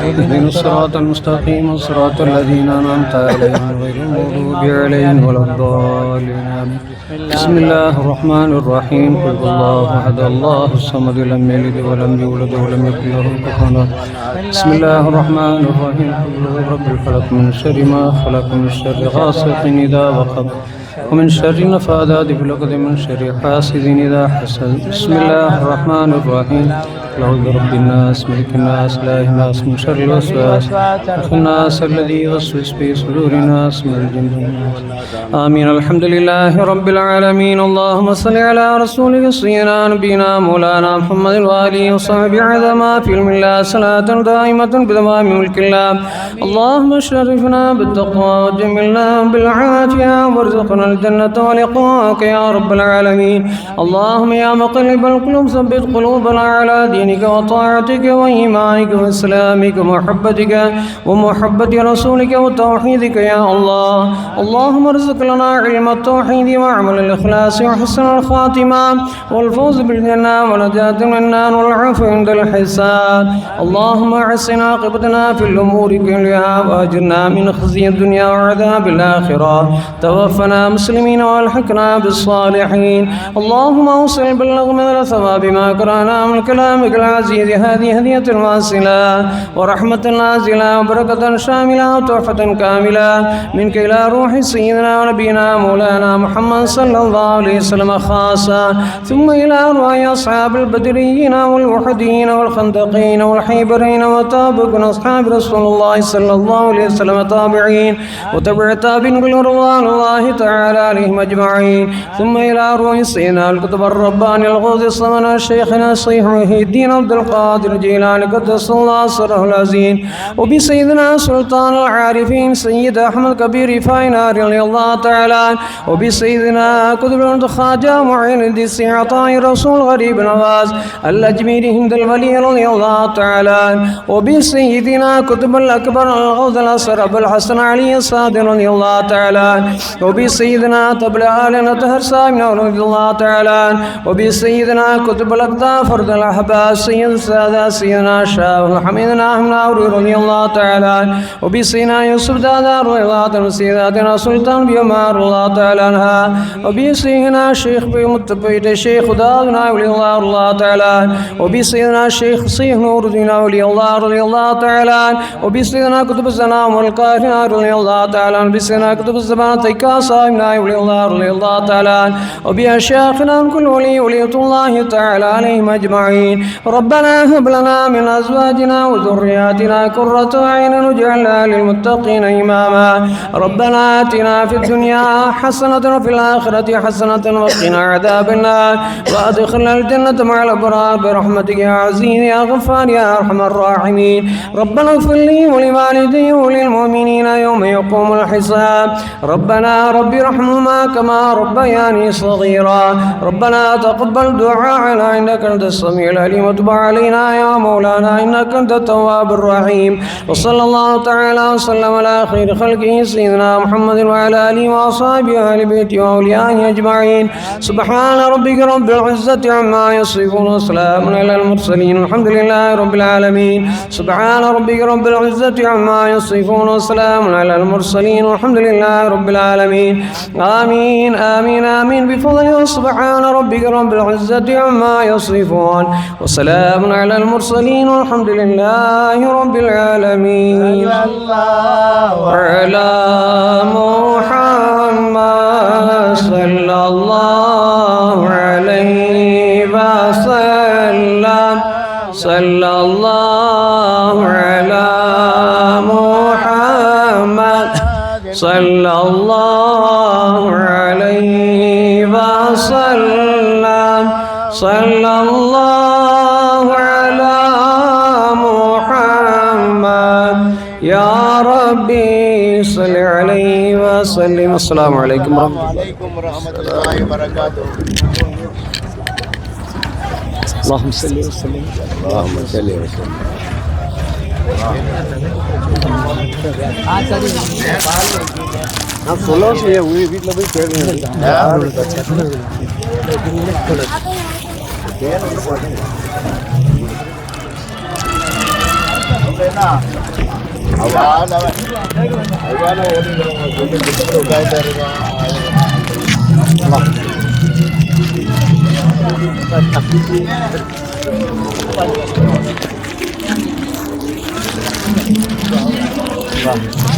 اهدنا الصراط المستقيم صراط الذين أنعمت عليهم غير المغضوب عليهم ولا الضالين. بسم الله الرحمن الرحيم. قل هو الله أحد الله الصمد لم يلد ولم يولد ولم يكن له كفوا أحد. بسم الله الرحمن الرحيم. قل هو رب الفلق من شر ما خلق من شر غاسق إذا وقب ومن شر النفاثات في العقد من شر حاسد إذا حسد. بسم الله الرحمن الرحيم. أعوذ برب الناس ملك الناس إله الناس من شر الوسواس الخناس الذي يوسوس في صدور الناس من الجن والناس. آمين. الحمد لله رب العالمين. اللهم صل على رسولك سيدنا نبينا مولانا محمد وآله وصحبه عظما في علم الله صلاة دائمة بدوام ملك الله. اللهم شرفنا بالتقوى وجملنا بالعافية وارزقنا الجنة ولقاءك يا رب العالمين. اللهم يا مقلب القلوب ثبت قلوبنا على دينك وطاعتك وإيمانك وإسلامك ومحبتك ومحبة رسولك وتوحيدك يا الله. اللهم ارزق لنا علم التوحيد وعمل الإخلاص وحسن الخاتمة والفوز بالجنة ونجاة من النار والعفو عند الحساب. اللهم احسن عاقبتنا في الأمور كلها وأجرنا من خزي الدنيا وعذاب الآخرة. توفنا مسلمين والحقنا بالصالحين. اللهم اوصل بلغ من ثواب ما قرانا من كلامك العزيز هذه هدية واصلة ورحمة نازلة وبركة شاملة وتحفة كاملة منك إلى روح سيدنا ونبينا مولانا محمد صلى الله عليه وسلم خاصة، ثم إلى أرواح أصحاب البدريين والوحدين والخندقين والحيبرين وتابعين أصحاب رسول الله صلى الله عليه وسلم تابعين وتبع تابعين بالرضوان الله تعالى عليهم أجمعين، ثم إلى أرواح سيدنا الكتب الرباني الغوث الصمد شيخنا الشيخ محي الدين عبد القادر الجيلاني قدس الله سره العظيم، وبسيدنا سلطان العارفين سيد أحمد كبير فاينار رضي الله تعالى، وبسيدنا كتب الخواجة معين الدين عطاء رسول غريب نواز الأجمير هند الولي رضي الله تعالى، وبسيدنا كتب الأكبر الغوث الأسر أبو الحسن علي الصادق رضي الله تعالى، وبسيدنا طبل آل نطهر سامنا رضي الله تعالى، وبسيدنا كتب الأقدام فرد الأحباب سيد السادة سيدنا شاه حميدنا أحمد رضي الله تعالى، وبسيدنا يوسف دادا رضي الله تعالى، وسيداتنا سلطان بيمار الله تعالى عنها، وبسيدنا شيخ بمتبيت الشيخ داغنا ولي الله تعالى، وبسيدنا الشيخ صيح نور الدين ولي الله رضي الله تعالى، وبسيدنا كتب السلام والقاهرة رضي الله تعالى، وبسيدنا كتب الزمان تيكا صاحبنا ولي الله رضي الله تعالى، وبأشياخنا كل ولية الله تعالى عليهم أجمعين. ربنا هب لنا من أزواجنا وذرياتنا قرة أعين واجعلنا للمتقين إماما. ربنا آتنا في الدنيا حسنة وفي الآخرة حسنة وقنا عذاب النار وأدخلنا الجنة مع الأبرار برحمتك يا عزيز يا غفار يا أرحم الراحمين. ربنا اغفر لي ولوالدي وللمؤمنين يوم يقوم الحساب. ربنا رب ارحمهما كما ربياني صغيرا. ربنا تقبل دعاءنا إنك أنت السميع العليم وتب علينا يا مولانا إنك أنت التواب الرحيم. وصلى الله تعالى وسلم على خير خلقه سيدنا محمد وعلى آله وأصحابه وأهل بيته وأوليائه أجمعين. سبحان ربك رب العزة عما يصفون وسلام على المرسلين الحمد لله رب العالمين. سبحان ربك رب العزة عما يصفون وسلام على المرسلين والحمد لله رب العالمين. آمين آمين آمين بفضله. سبحان ربك رب العزة عما يصفون وسلام على المرسلين والحمد لله رب العالمين. على محمد صلى الله عليه وسلم. صلى الله على محمد صلى الله عليه وسلم. صلى الله على محمد يا ربي صل عليه وسلم. السلام عليكم ورحمة الله وبركاته. اللهم صل وسلم. اللهم صل وسلم. நான் சொல்ல வீட்டில் போய் கேட்குறேன். Vamos.